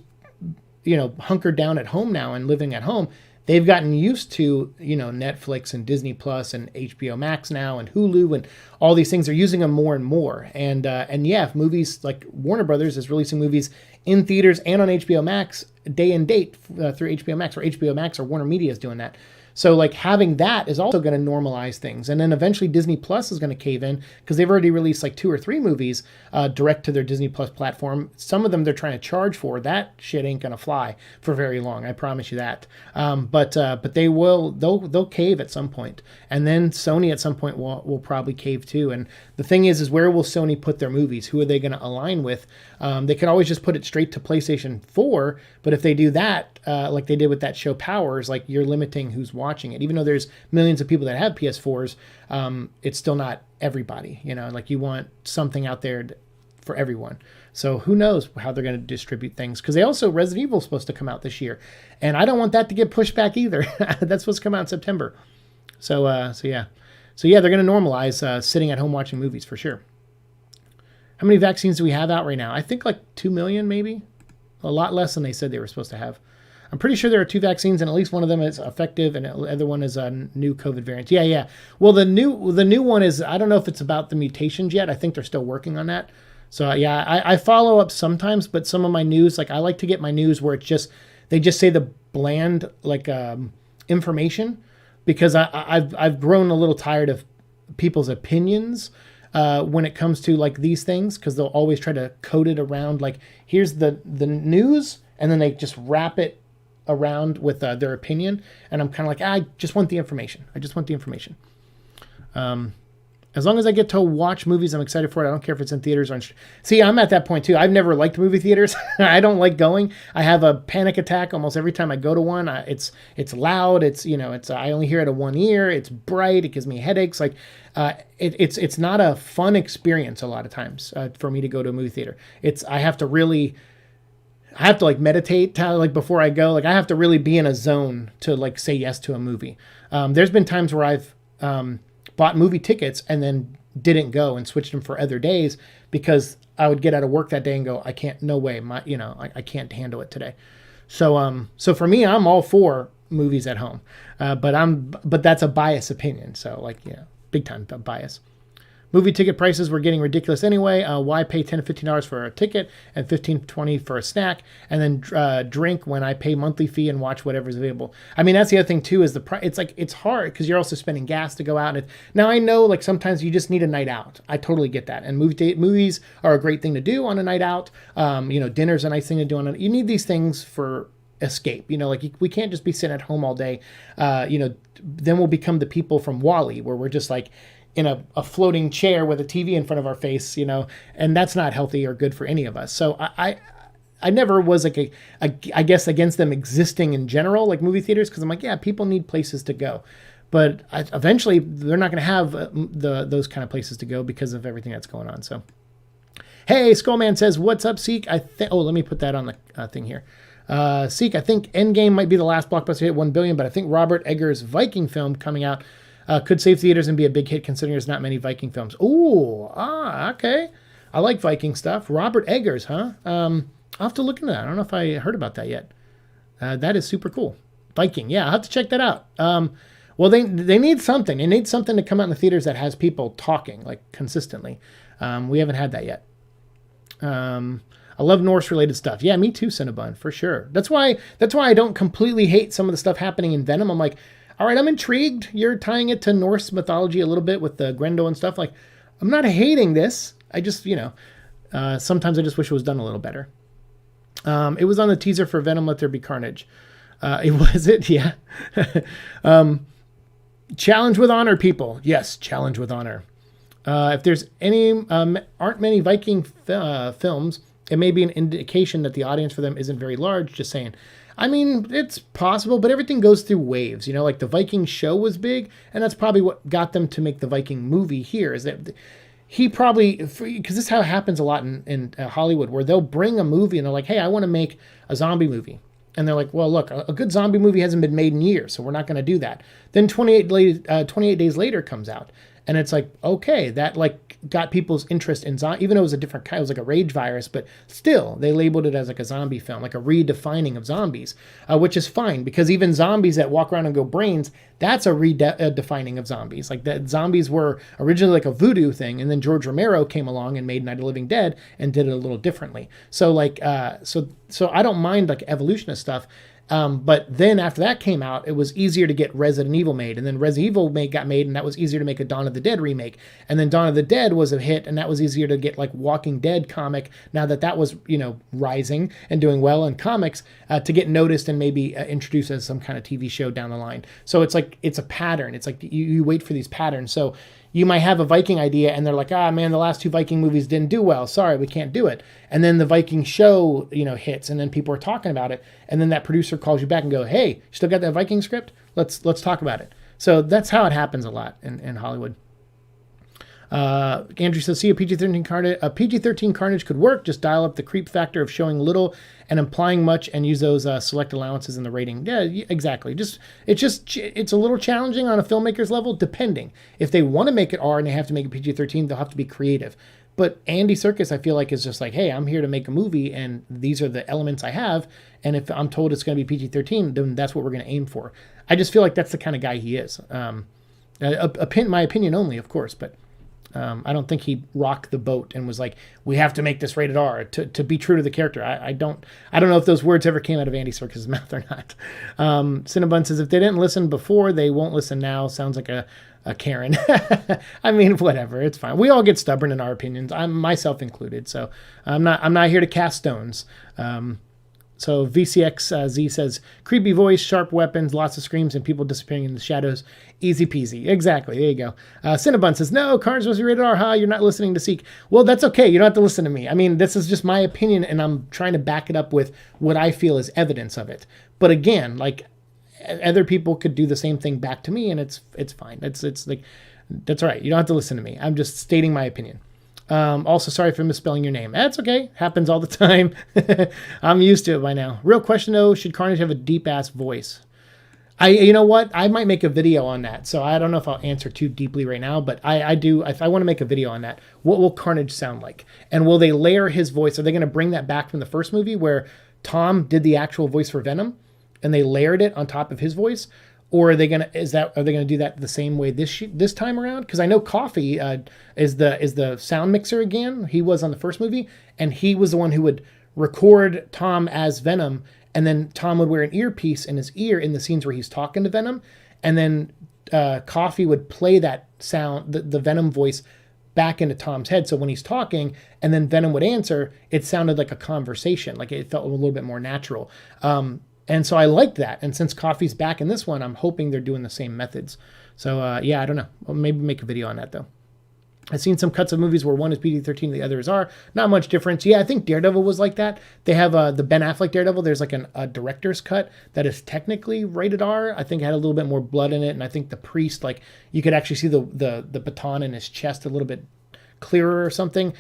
hunkered down at home now and living at home, they've gotten used to, Netflix and Disney Plus and HBO Max now and Hulu and all these things. They're using them more and more. And yeah, if movies like Warner Brothers is releasing movies in theaters and on HBO Max day and date through HBO Max, or HBO Max or Warner Media is doing that. So like having that is also going to normalize things. And then eventually Disney Plus is going to cave in because they've already released like 2 or 3 movies direct to their Disney Plus platform. Some of them they're trying to charge for. That shit ain't going to fly for very long. I promise you that. But they'll cave at some point. And then Sony at some point will probably cave too. And the thing is where will Sony put their movies? Who are they going to align with? They can always just put it straight to PlayStation 4. But if they do that, like they did with that show Powers, like you're limiting who's watching it. Even though there's millions of people that have PS4s, it's still not everybody. Like you want something out there for everyone. So who knows how they're going to distribute things? Because they also Resident Evil is supposed to come out this year, and I don't want that to get pushed back either. That's supposed to come out in September. So yeah, they're going to normalize sitting at home watching movies for sure. How many vaccines do we have out right now? I think like 2 million, maybe. A lot less than they said they were supposed to have. I'm pretty sure there are 2 vaccines, and at least one of them is effective, and the other one is a new COVID variant. Yeah. Well, the new one is, I don't know if it's about the mutations yet. I think they're still working on that. So yeah, I follow up sometimes, but some of my news, like I like to get my news where it's just they just say the bland like information, because I've grown a little tired of people's opinions when it comes to like these things, because they'll always try to code it around like here's the news, and then they just wrap it around with their opinion, and I'm kind of like I just want the information. I just want the information. As long as I get to watch movies, I'm excited for it. I don't care if it's in theaters or on. See, I'm at that point too. I've never liked movie theaters. I don't like going. I have a panic attack almost every time I go to one. It's loud. It's I only hear it at one ear. It's bright. It gives me headaches. Like it's not a fun experience a lot of times for me to go to a movie theater. I have to like meditate like before I go. Like I have to really be in a zone to like say yes to a movie. There's been times where I've bought movie tickets and then didn't go and switched them for other days because I would get out of work that day and go, I can't, no way, I can't handle it today. So for me, I'm all for movies at home, but that's a biased opinion. So like, big time bias. Movie ticket prices were getting ridiculous anyway. Why pay $10 to $15 for a ticket and $15 to $20 for a snack, and then drink when I pay monthly fee and watch whatever's available? I mean, that's the other thing too, is the price. It's like, it's hard because you're also spending gas to go out. Now I know like sometimes you just need a night out. I totally get that. And movies are a great thing to do on a night out. Dinner's a nice thing to do you need these things for escape. Like we can't just be sitting at home all day. Then we'll become the people from WALL-E, where we're just like in a floating chair with a TV in front of our face, and that's not healthy or good for any of us. So I never was like I guess against them existing in general, like movie theaters, because I'm like, yeah, people need places to go, but eventually they're not going to have those kind of places to go because of everything that's going on. So, hey, Skullman says, "What's up, Seek?" Let me put that on the thing here. Seek, I think Endgame might be the last blockbuster to hit 1 billion, but I think Robert Eggers' Viking film coming out could save theaters and be a big hit, considering there's not many Viking films. Okay. I like Viking stuff. Robert Eggers, huh? I'll have to look into that. I don't know if I heard about that yet. That is super cool. Viking, yeah, I'll have to check that out. Well, they need something. They need something to come out in the theaters that has people talking, like, consistently. We haven't had that yet. I love Norse-related stuff. Yeah, me too, Cinnabon, for sure. That's why I don't completely hate some of the stuff happening in Venom. I'm like, all right, I'm intrigued. You're tying it to Norse mythology a little bit with the Grendel and stuff. Like, I'm not hating this. I just, sometimes I just wish it was done a little better. It was on the teaser for Venom, Let There Be Carnage. Yeah. Challenge with honor, people. Yes, challenge with honor. If there's aren't many Viking films, it may be an indication that the audience for them isn't very large. Just saying. I mean, it's possible, but everything goes through waves. Like the Viking show was big, and that's probably what got them to make the Viking movie here, is that he probably, because this is how it happens a lot in Hollywood, where they'll bring a movie and they're like, hey, I want to make a zombie movie. And they're like, well, look, a good zombie movie hasn't been made in years, so we're not going to do that. Then 28 Days Later comes out. And it's like, okay, that like got people's interest in zombie, even though it was a different kind, it was like a rage virus, but still they labeled it as like a zombie film, like a redefining of zombies, which is fine, because even zombies that walk around and go brains, that's a redefining of zombies. Like that zombies were originally like a voodoo thing, and then George Romero came along and made Night of the Living Dead and did it a little differently. So like, so I don't mind like evolutionist stuff. But then after that came out, it was easier to get Resident Evil made. And then Resident Evil got made, and that was easier to make a Dawn of the Dead remake. And then Dawn of the Dead was a hit, and that was easier to get like Walking Dead comic, now that was, rising and doing well in comics, to get noticed and maybe introduced as some kind of TV show down the line. So it's like, it's a pattern. It's like you wait for these patterns. So you might have a Viking idea and they're like, man, the last 2 Viking movies didn't do well. Sorry, we can't do it. And then the Viking show, hits, and then people are talking about it. And then that producer calls you back and go, hey, you still got that Viking script? Let's talk about it. So that's how it happens a lot in Hollywood. Andrew says, see, a PG-13 Carnage could work. Just dial up the creep factor of showing little and implying much, and use those select allowances in the rating. Yeah, exactly. It's a little challenging on a filmmaker's level, depending. If they want to make it R and they have to make it PG-13, they'll have to be creative. But Andy Serkis, I feel like, is just like, hey, I'm here to make a movie, and these are the elements I have. And if I'm told it's going to be PG-13, then that's what we're going to aim for. I just feel like that's the kind of guy he is. My opinion only, of course, but I don't think he rocked the boat and was like, we have to make this rated R to be true to the character. I don't know if those words ever came out of Andy Serkis' mouth or not. Cinnabon says, if they didn't listen before, they won't listen now. Sounds like a Karen. I mean, whatever, it's fine. We all get stubborn in our opinions, myself included. So I'm not here to cast stones. So VCXZ says, creepy voice, sharp weapons, lots of screams, and people disappearing in the shadows. Easy peasy. Exactly. There you go. Cinnabon says, no, Carnage was rated R. You're not listening to Seek. Well, that's okay. You don't have to listen to me. I mean, this is just my opinion, and I'm trying to back it up with what I feel is evidence of it. But again, like, other people could do the same thing back to me, and it's fine. It's like, that's all right. You don't have to listen to me. I'm just stating my opinion. Also, sorry for misspelling your name. That's okay. Happens all the time. I'm used to it by now. Real question though, should Carnage have a deep ass voice? You know what? I might make a video on that. So I don't know if I'll answer too deeply right now, but I do. If I want to make a video on that, what will Carnage sound like? And will they layer his voice? Are they going to bring that back from the first movie where Tom did the actual voice for Venom and they layered it on top of his voice? Or are they gonna do that the same way this time around? Because I know Coffee is the sound mixer again. He was on the first movie, and he was the one who would record Tom as Venom, and then Tom would wear an earpiece in his ear in the scenes where he's talking to Venom, and then Coffee would play that sound, the Venom voice, back into Tom's head. So when he's talking, and then Venom would answer, it sounded like a conversation, like it felt a little bit more natural. And so I liked that. And since Coffee's back in this one, I'm hoping they're doing the same methods. So, yeah, I don't know. I'll maybe make a video on that, though. I've seen some cuts of movies where one is PG-13 and the other is R. Not much difference. Yeah, I think Daredevil was like that. They have the Ben Affleck Daredevil. There's like a director's cut that is technically rated R. I think it had a little bit more blood in it. And I think the priest, like, you could actually see the baton in his chest a little bit clearer or something.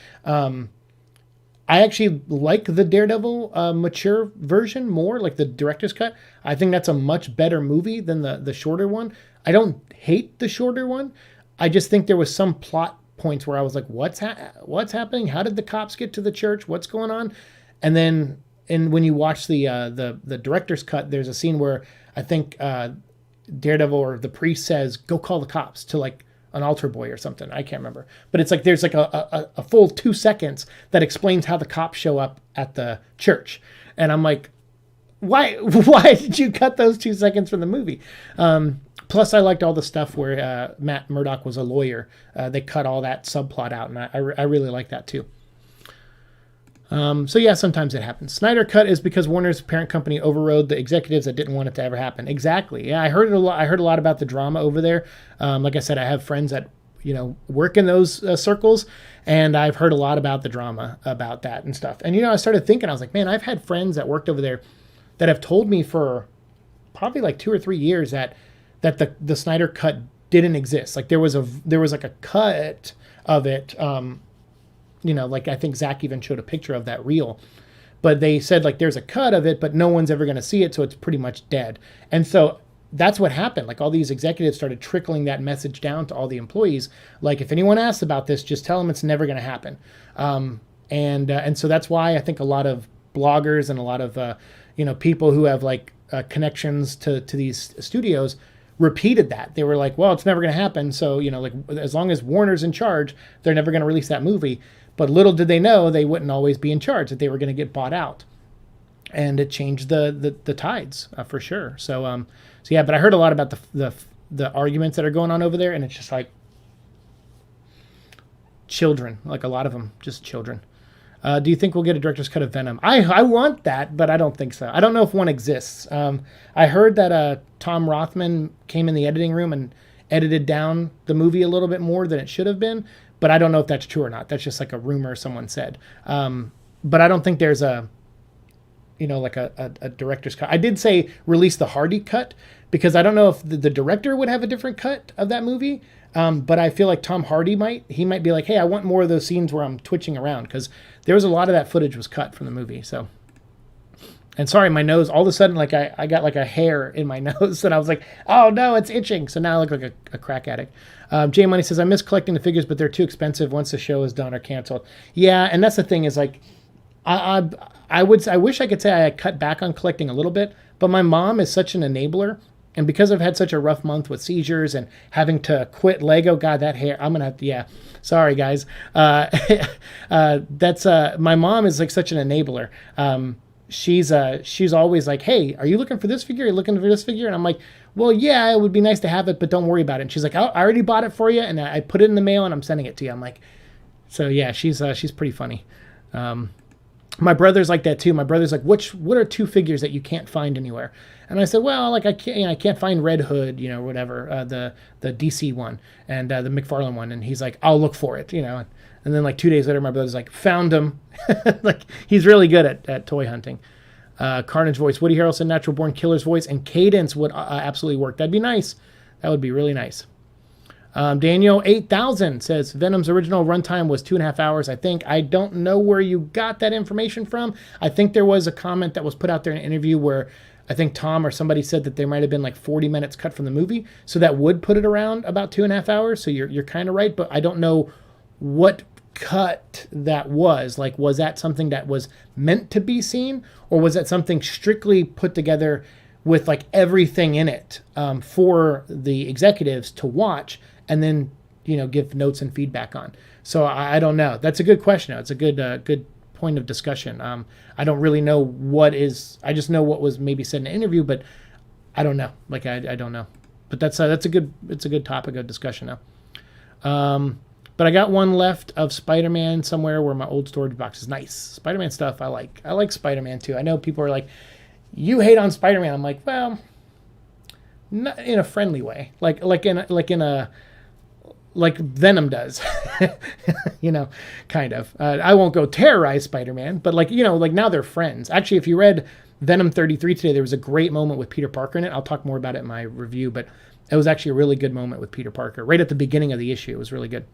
I actually like the Daredevil mature version more, like the director's cut. I think that's a much better movie than the shorter one. I don't hate the shorter one. I just think there was some plot points where I was like, what's happening? How did the cops get to the church? What's going on? And then when you watch the director's cut, there's a scene where I think Daredevil or the priest says, go call the cops to like an altar boy or something. I can't remember. But it's like there's like a full 2 seconds that explains how the cops show up at the church. And I'm like, why did you cut those 2 seconds from the movie? Plus, I liked all the stuff where Matt Murdock was a lawyer. They cut all that subplot out, and I really like that too. So yeah, sometimes it happens. Snyder Cut is because Warner's parent company overrode the executives that didn't want it to ever happen. Exactly. Yeah, I heard a lot about the drama over there. Like I said, I have friends that work in those circles, and I've heard a lot about the drama about that and stuff. And I started thinking, I was like, man, I've had friends that worked over there that have told me for probably like 2 or 3 years that the Snyder Cut didn't exist. Like there was like a cut of it. Like I think Zach even showed a picture of that reel, but they said like there's a cut of it, but no one's ever going to see it, so it's pretty much dead. And so that's what happened. Like all these executives started trickling that message down to all the employees. Like if anyone asks about this, just tell them it's never going to happen. And so that's why I think a lot of bloggers and a lot of people who have like connections to these studios repeated that. They were like, well, it's never going to happen. So, like as long as Warner's in charge, they're never going to release that movie. But little did they know they wouldn't always be in charge, that they were going to get bought out. And it changed the tides for sure. So yeah, but I heard a lot about the arguments that are going on over there, and it's just like children, like a lot of them, just children. Do you think we'll get a director's cut of Venom? I want that, but I don't think so. I don't know if one exists. I heard that Tom Rothman came in the editing room and edited down the movie a little bit more than it should have been, but I don't know if that's true or not. That's just like a rumor someone said. But I don't think there's a director's cut. I did say release the Hardy cut because I don't know if the director would have a different cut of that movie. But I feel like Tom Hardy might be like, hey, I want more of those scenes where I'm twitching around, because there was a lot of that footage was cut from the movie. So, and sorry, my nose, all of a sudden, like I got like a hair in my nose, and I was like, oh no, it's itching. So now I look like a crack addict. J Money says, I miss collecting the figures, but they're too expensive once the show is done or canceled. Yeah, and that's the thing is like, I wish I could say I cut back on collecting a little bit, but my mom is such an enabler And because I've had such a rough month with seizures and having to quit Lego, God, that hair, I'm going to have to, yeah. Sorry, guys. That's, my mom is like such an enabler. She's always like, hey, are you looking for this figure? Are you looking for this figure? And I'm like, well, yeah, it would be nice to have it, but don't worry about it. And she's like, I already bought it for you, and I put it in the mail, and I'm sending it to you. I'm like, so yeah, she's pretty funny. My brother's like that too. My brother's like, what are 2 figures that you can't find anywhere? And I said, well, like I can't find Red Hood, whatever, the DC one and the McFarlane one. And he's like, I'll look for it, And then like 2 days later, my brother's like, found him. Like he's really good at toy hunting. Carnage voice, Woody Harrelson, Natural Born Killer's voice, and Cadence would absolutely work. That'd be nice. That would be really nice. Daniel 8000 says Venom's original runtime was 2.5 hours. I think. I don't know where you got that information from. I think there was a comment that was put out there in an interview where I think Tom or somebody said that there might have been like 40 minutes cut from the movie. So that would put it around about 2.5 hours. So you're kind of right, but I don't know what cut that was. Like, was that something that was meant to be seen, or was that something strictly put together with like everything in it for the executives to watch and then, give notes and feedback on? So I don't know. That's a good question. It's a good point of discussion. I don't really know what is. I just know what was maybe said in an interview, but I don't know. Like I don't know. But it's a good topic of discussion now. But I got one left of Spider-Man somewhere where my old storage box is. Nice Spider-Man stuff. I like Spider-Man too. I know people are like, you hate on Spider-Man. I'm like, well, not in a friendly way. Like Venom does, kind of. I won't go terrorize Spider-Man, but like now they're friends. Actually, if you read Venom 33 today, there was a great moment with Peter Parker in it. I'll talk more about it in my review, but it was actually a really good moment with Peter Parker right at the beginning of the issue. It was really good.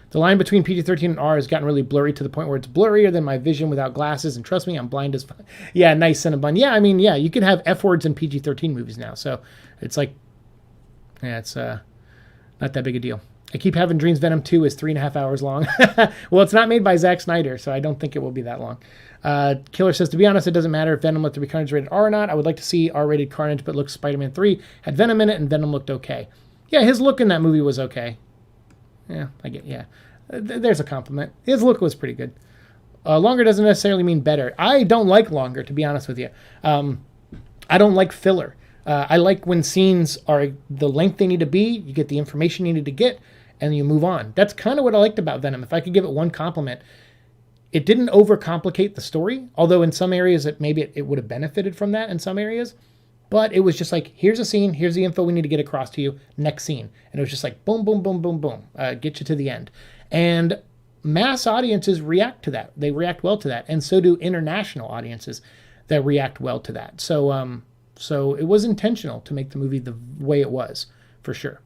The line between PG-13 and R has gotten really blurry to the point where it's blurrier than my vision without glasses. And trust me, I'm blind as fuck. Yeah, nice, Cinnabon. Yeah, I mean, yeah, you can have F words in PG-13 movies now. So it's like, yeah, it's not that big a deal. I keep having dreams Venom 2 is 3.5 hours long. Well, it's not made by Zack Snyder, so I don't think it will be that long. Killer says, to be honest, it doesn't matter if Venom let there be Carnage rated R or not. I would like to see R-rated Carnage, but looks Spider-Man 3 had Venom in it, and Venom looked okay. Yeah, his look in that movie was okay. Yeah, I get, yeah. There's a compliment. His look was pretty good. Longer doesn't necessarily mean better. I don't like longer, to be honest with you. I don't like filler. I like when scenes are the length they need to be, you get the information you need to get, and you move on. That's kind of what I liked about Venom. If I could give it one compliment, it didn't overcomplicate the story, although in some areas it would have benefited from that in some areas. But it was just like, here's a scene, here's the info we need to get across to you, next scene. And it was just like, boom, boom, boom, boom, boom, get you to the end. And mass audiences react to that. They react well to that. And so do international audiences that react well to that. So so it was intentional to make the movie the way it was, for sure.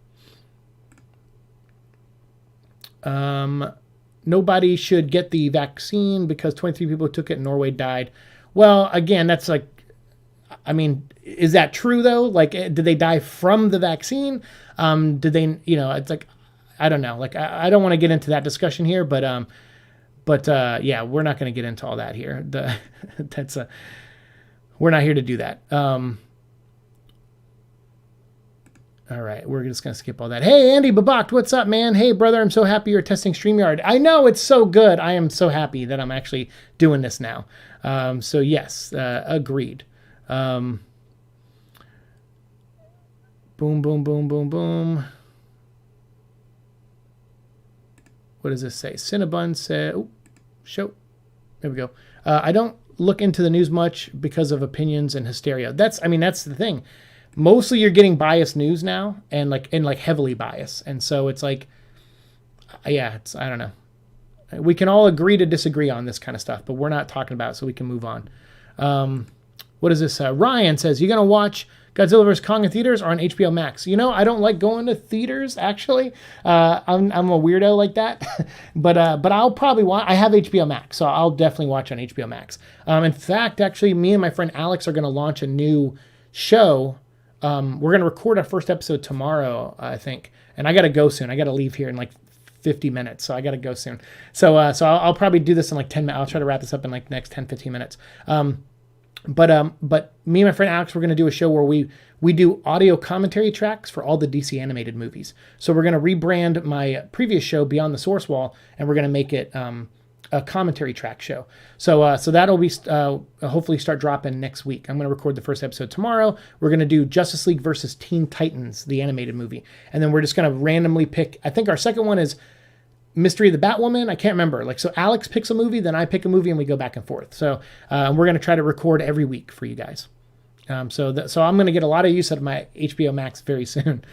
Nobody should get the vaccine because 23 people who took it in Norway died. Well, again, that's like, I mean, is that true though? Like, did they die from the vaccine? Did they, it's like, I don't know. Like, I don't want to get into that discussion here, but yeah, we're not going to get into all that here. We're not here to do that. All right, we're just going to skip all that. Hey, Andy Babakt, what's up, man? Hey, brother, I'm so happy you're testing StreamYard. I know, it's so good. I am so happy that I'm actually doing this now. So yes, agreed. Boom, boom, boom, boom, boom. What does this say? Cinnabon said, oh, show. There we go. I don't look into the news much because of opinions and hysteria. That's the thing. Mostly you're getting biased news now and heavily biased. And so it's like, yeah, I don't know. We can all agree to disagree on this kind of stuff, but we're not talking about it, so we can move on. What is this? Ryan says, you going to watch Godzilla vs. Kong in theaters or on HBO Max? I don't like going to theaters, actually. I'm a weirdo like that. but I'll probably watch. I have HBO Max, so I'll definitely watch on HBO Max. In fact, actually, me and my friend Alex are going to launch a new show. We're going to record our first episode tomorrow, I think. And I got to go soon. I got to leave here in like 50 minutes, so I got to go soon. So I'll probably do this in like 10 minutes. I'll try to wrap this up in like next 10, 15 minutes. But me and my friend Alex, we're going to do a show where we do audio commentary tracks for all the DC animated movies. So we're going to rebrand my previous show Beyond the Source Wall, and we're going to make it a commentary track show. So that'll be hopefully start dropping next week. I'm going to record the first episode tomorrow. We're going to do Justice League versus Teen Titans, the animated movie, and then we're just going to randomly pick. I think our second one is Mystery of the Batwoman. I can't remember. So Alex picks a movie, then I pick a movie, and we go back and forth. So we're going to try to record every week for you guys. So I'm going to get a lot of use out of my HBO Max very soon.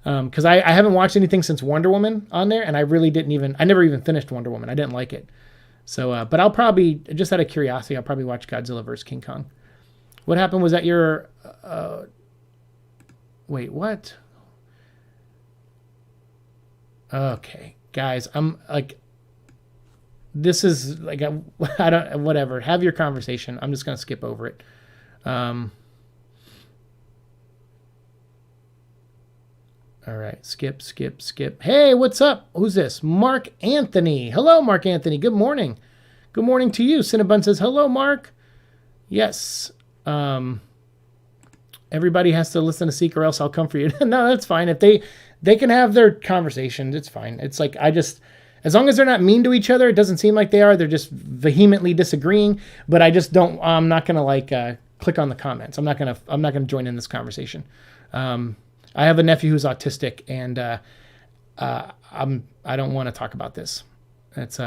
Because I haven't watched anything since Wonder Woman on there, and I never even finished Wonder Woman. I didn't like it. So, but I'll probably, just out of curiosity, I'll probably watch Godzilla vs. King Kong. What happened was that your, wait, what? Okay. Guys, I'm this is I don't, whatever. Have your conversation. I'm just going to skip over it. All right. Skip. Hey, what's up? Who's this? Mark Anthony. Hello, Mark Anthony. Good morning. Good morning to you. Cinnabon says, hello, Mark. Yes. Everybody has to listen to Seek or else I'll come for you. No, that's fine. If they can have their conversations, it's fine. It's as long as they're not mean to each other, it doesn't seem like they are. They're just vehemently disagreeing. But I'm not gonna click on the comments. I'm not gonna join in this conversation. I have a nephew who's autistic, and I don't want to talk about this. It's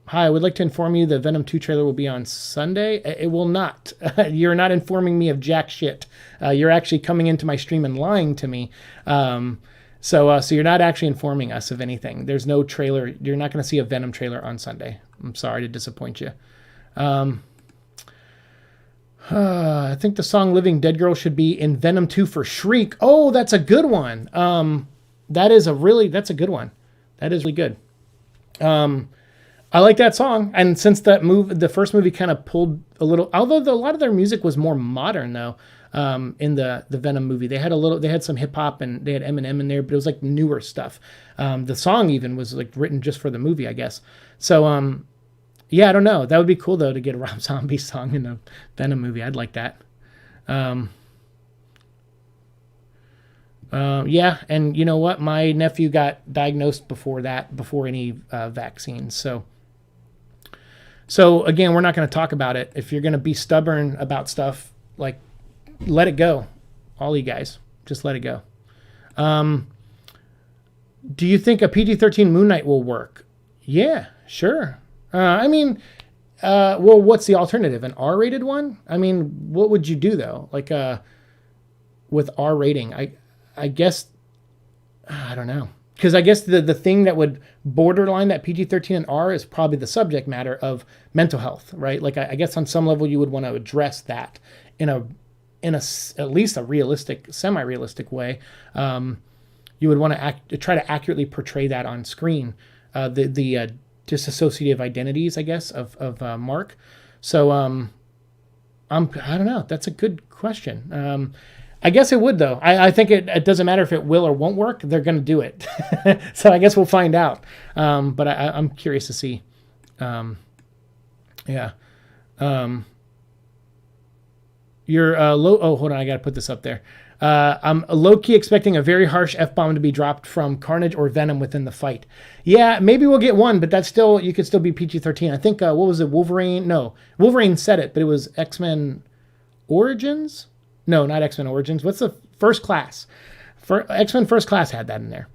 Hi, I would like to inform you the Venom 2 trailer will be on Sunday. It will not. You're not informing me of jack shit. You're actually coming into my stream and lying to me. So you're not actually informing us of anything. There's no trailer. You're not going to see a Venom trailer on Sunday. I'm sorry to disappoint you. I think the song Living Dead Girl should be in Venom 2 for Shriek. Oh, that's a good one. That's a good one. That is really good. I like that song. And since the first movie kind of pulled a little, although a lot of their music was more modern though, in the Venom movie, they had some hip hop and they had Eminem in there, but it was like newer stuff. The song even was like written just for the movie, I guess. So, yeah, I don't know. That would be cool though to get a Rob Zombie song in a Venom movie. I'd like that. Yeah, and you know what? My nephew got diagnosed before any vaccines. So again, we're not going to talk about it. If you're going to be stubborn about stuff, let it go. All you guys, just let it go. Do you think a PG-13 Moon Knight will work? Yeah, sure. Well, what's the alternative? An R-rated one? I mean, what would you do though? With R rating, I guess, I don't know. Because I guess the thing that would borderline that PG-13 and R is probably the subject matter of mental health, right? I guess on some level you would want to address that in at least a realistic, semi-realistic way. You would want to try to accurately portray that on screen, the dissociative identities, I guess, of Mark. So I don't know. That's a good question. I guess it would, though. I think it doesn't matter if it will or won't work. They're going to do it. So I guess we'll find out. But I'm curious to see. Yeah. You're low. Oh, hold on. I got to put this up there. I'm low-key expecting a very harsh F-bomb to be dropped from Carnage or Venom within the fight. Yeah, maybe we'll get one, but you could still be PG-13. I think, what was it, Wolverine? No, Wolverine said it, but it was X-Men Origins? No, not X-Men Origins. What's the First Class? X-Men First Class had that in there.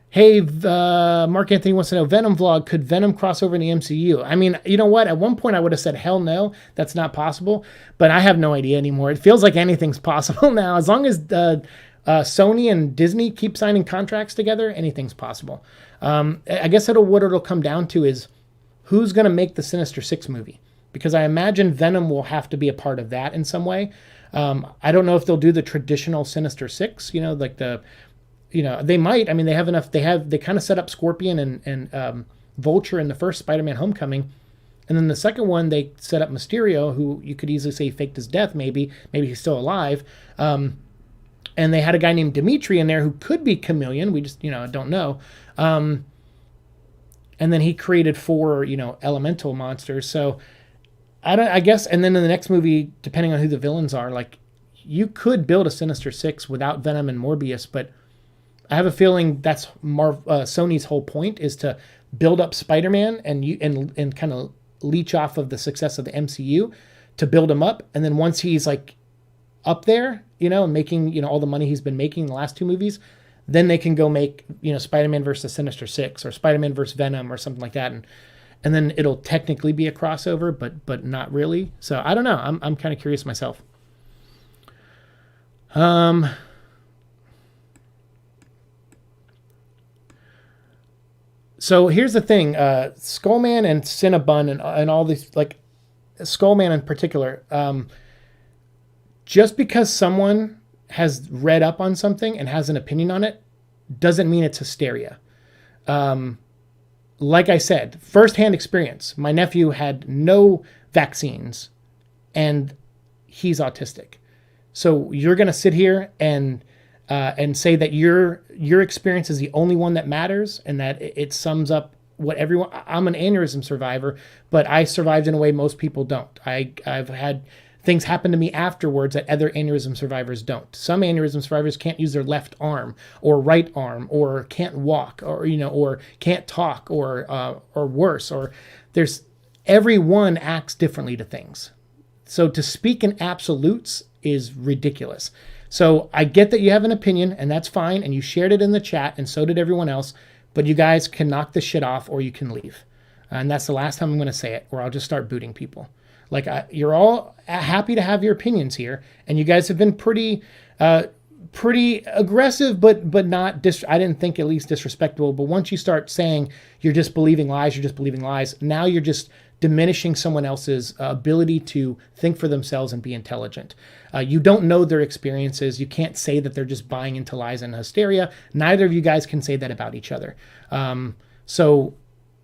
Hey, Mark Anthony wants to know, Venom vlog, could Venom cross over in the MCU? I mean, you know what? At one point I would have said, hell no, that's not possible. But I have no idea anymore. It feels like anything's possible now. As long as Sony and Disney keep signing contracts together, anything's possible. I guess what it'll come down to is who's going to make the Sinister Six movie? Because I imagine Venom will have to be a part of that in some way. I don't know if they'll do the traditional Sinister Six, they might. I mean, they have enough. They kind of set up Scorpion and Vulture in the first Spider-Man Homecoming. And then the second one, they set up Mysterio, who you could easily say faked his death, maybe he's still alive. And they had a guy named Dimitri in there who could be Chameleon. We just, don't know. and then he created 4, elemental monsters. So I guess, and then in the next movie, depending on who the villains are, like, you could build a Sinister Six without Venom and Morbius, but I have a feeling that's Sony's whole point, is to build up Spider-Man and kind of leech off of the success of the MCU to build him up, and then once he's like up there, making all the money he's been making in the last 2 movies, then they can go make Spider-Man versus Sinister Six or Spider-Man versus Venom or something like that, and then it'll technically be a crossover, but not really. So I don't know. I'm kind of curious myself. So here's the thing, Skullman and Cinnabon and all these, like Skullman in particular, just because someone has read up on something and has an opinion on it doesn't mean it's hysteria. Like I said, firsthand experience. My nephew had no vaccines and he's autistic. So you're going to sit here and say that your experience is the only one that matters and that it sums up what everyone. I'm an aneurysm survivor, but I survived in a way most people don't. I've had things happen to me afterwards that other aneurysm survivors don't. Some aneurysm survivors can't use their left arm or right arm, or can't walk, or or can't talk, or worse. Or everyone acts differently to things. So to speak in absolutes is ridiculous. So I get that you have an opinion, and that's fine, and you shared it in the chat, and so did everyone else, but you guys can knock this shit off or you can leave. And that's the last time I'm going to say it, or I'll just start booting people. Like, you're all happy to have your opinions here, and you guys have been pretty aggressive, but not, I didn't think at least disrespectful. But once you start saying you're just believing lies, now you're just diminishing someone else's ability to think for themselves and be intelligent. You don't know their experiences. You can't say that they're just buying into lies and hysteria. Neither of you guys can say that about each other. So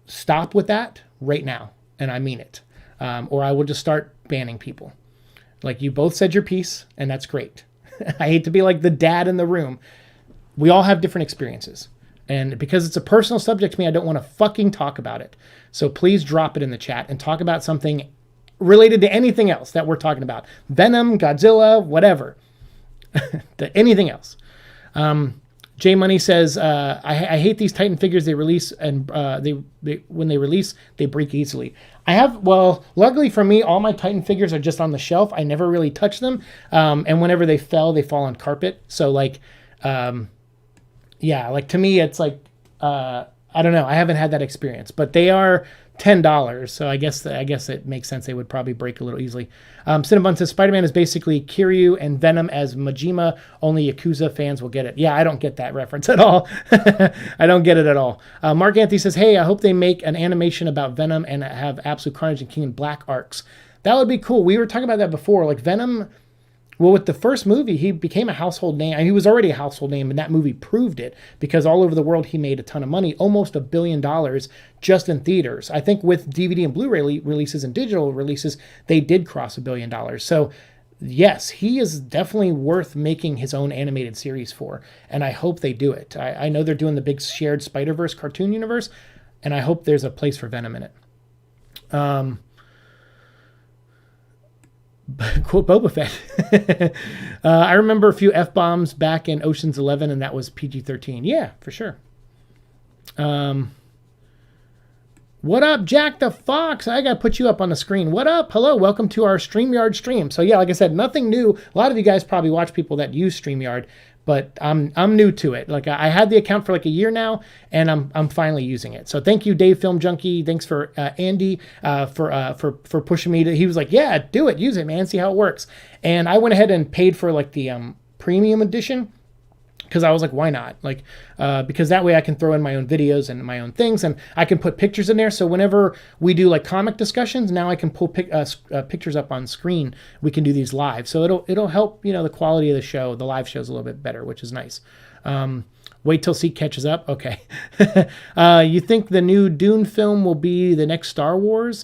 stop with that right now, and I mean it. Or I will just start banning people. Like, you both said your piece, and that's great. I hate to be like the dad in the room. We all have different experiences. And because it's a personal subject to me, I don't want to fucking talk about it. So please drop it in the chat and talk about something related to anything else that we're talking about. Venom, Godzilla, whatever. Anything else. J Money says, I hate these Titan figures they release, and when they release, they break easily. Luckily for me, all my Titan figures are just on the shelf. I never really touch them. And whenever they fall on carpet. So to me, it's like, I don't know. I haven't had that experience, but they are $10. So I guess it makes sense. They would probably break a little easily. Cinnabon says Spider-Man is basically Kiryu and Venom as Majima. Only Yakuza fans will get it. Yeah, I don't get that reference at all. I don't get it at all. Mark Anthony says, hey, I hope they make an animation about Venom and have Absolute Carnage and King in Black arcs. That would be cool. We were talking about that before. Like, Venom, well, with the first movie, he became a household name. He was already a household name, and that movie proved it, because all over the world he made a ton of money, almost $1 billion just in theaters. I think with DVD and Blu-ray releases and digital releases, they did cross $1 billion. So yes, he is definitely worth making his own animated series for, and I hope they do it. I know they're doing the big shared Spider-Verse cartoon universe, and I hope there's a place for Venom in it. Quote Boba Fett. I remember a few F-bombs back in Ocean's 11, and that was PG-13. Yeah, for sure. What up, Jack the Fox? I got to put you up on the screen. What up? Hello, welcome to our StreamYard stream. So yeah, like I said, nothing new. A lot of you guys probably watch people that use StreamYard, but I'm new to it. Like, I had the account for like a year now, and I'm finally using it. So thank you, Dave Film Junkie. Thanks for Andy for pushing me to. He was like, yeah, do it, use it, man, see how it works. And I went ahead and paid for like the premium edition, because I was like, why not? Like, because that way I can throw in my own videos and my own things, and I can put pictures in there. So whenever we do like comic discussions, now I can pull pictures up on screen. We can do these live, so it'll help the quality of the show, the live shows, a little bit better, which is nice. Wait till Seek catches up. Okay. You think the new Dune film will be the next Star Wars?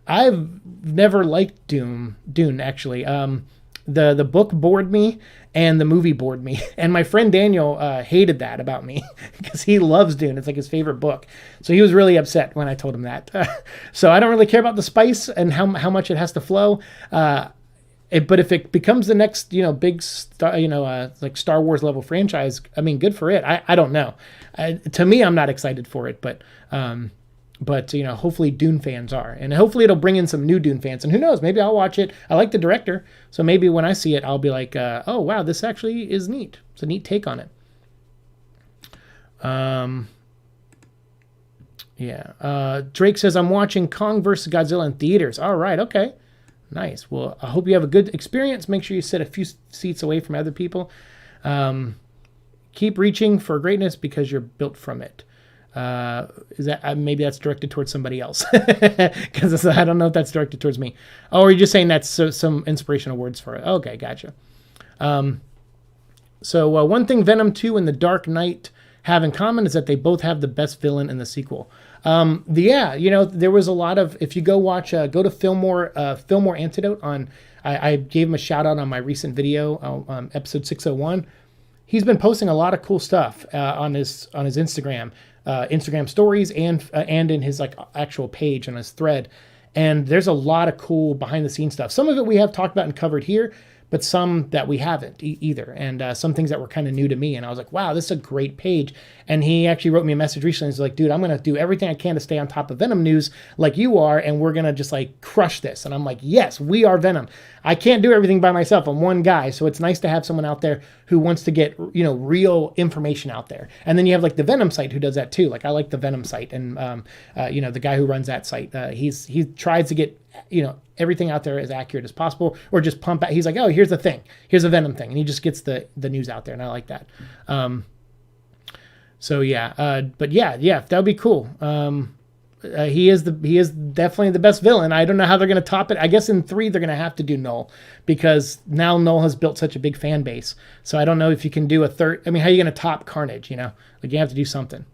I've never liked Dune actually. The book bored me and the movie bored me. And my friend Daniel hated that about me because he loves Dune. It's like his favorite book. So he was really upset when I told him that. So I don't really care about the spice and how much it has to flow. But if it becomes the next, big, like Star Wars level franchise, I mean, good for it. I don't know. To me, I'm not excited for it, but hopefully Dune fans are, and hopefully it'll bring in some new Dune fans. And who knows? Maybe I'll watch it. I like the director, so maybe when I see it, I'll be like, oh wow, this actually is neat. It's a neat take on it. Drake says I'm watching Kong vs. Godzilla in theaters. All right, okay. Nice. Well, I hope you have a good experience. Make sure you sit a few seats away from other people. Keep reaching for greatness because you're built from it. Is that maybe that's directed towards somebody else? Because I don't know if that's directed towards me. Oh, or you're just saying that's some inspirational words for it. Okay, gotcha. So one thing Venom 2 and The Dark Knight have in common is that they both have the best villain in the sequel. There was a lot of, if you go watch, go to Fillmore Antidote on, I gave him a shout out on my recent video, episode 601. He's been posting a lot of cool stuff on his Instagram stories and in his like actual page on his thread. And there's a lot of cool behind the scenes stuff. Some of it we have talked about and covered here, but some that we haven't either. And some things that were kind of new to me. And I was like, wow, this is a great page. And he actually wrote me a message recently. He's like, dude, I'm going to do everything I can to stay on top of Venom news like you are. And we're going to just like crush this. And I'm like, yes, we are Venom. I can't do everything by myself. I'm one guy. So it's nice to have someone out there who wants to get, real information out there. And then you have like the Venom site who does that too. Like I like the Venom site. And, the guy who runs that site, he tries to get, everything out there as accurate as possible, or just pump out. He's like, oh, here's the thing. Here's a Venom thing. And he just gets the news out there. And I like that. But that would be cool. He is definitely the best villain. I don't know how they're going to top it. I guess in 3, they're going to have to do Null because now Null has built such a big fan base. So I don't know if you can do a third. I mean, how are you going to top Carnage? Like you have to do something.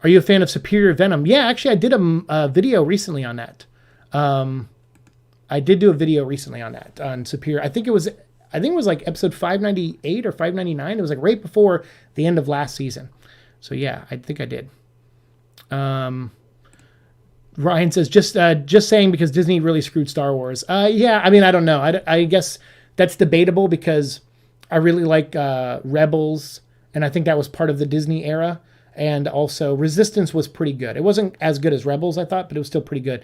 Are you a fan of Superior Venom? Yeah, actually, I did a video recently on that. I did do a video recently on that, on Superior. I think it was like episode 598 or 599. It was like right before the end of last season. So yeah, I think I did. Ryan says, just saying because Disney really screwed Star Wars. Yeah, I mean, I don't know. I guess that's debatable because I really like Rebels, and I think that was part of the Disney era. And also Resistance was pretty good. It wasn't as good as Rebels, I thought, but it was still pretty good.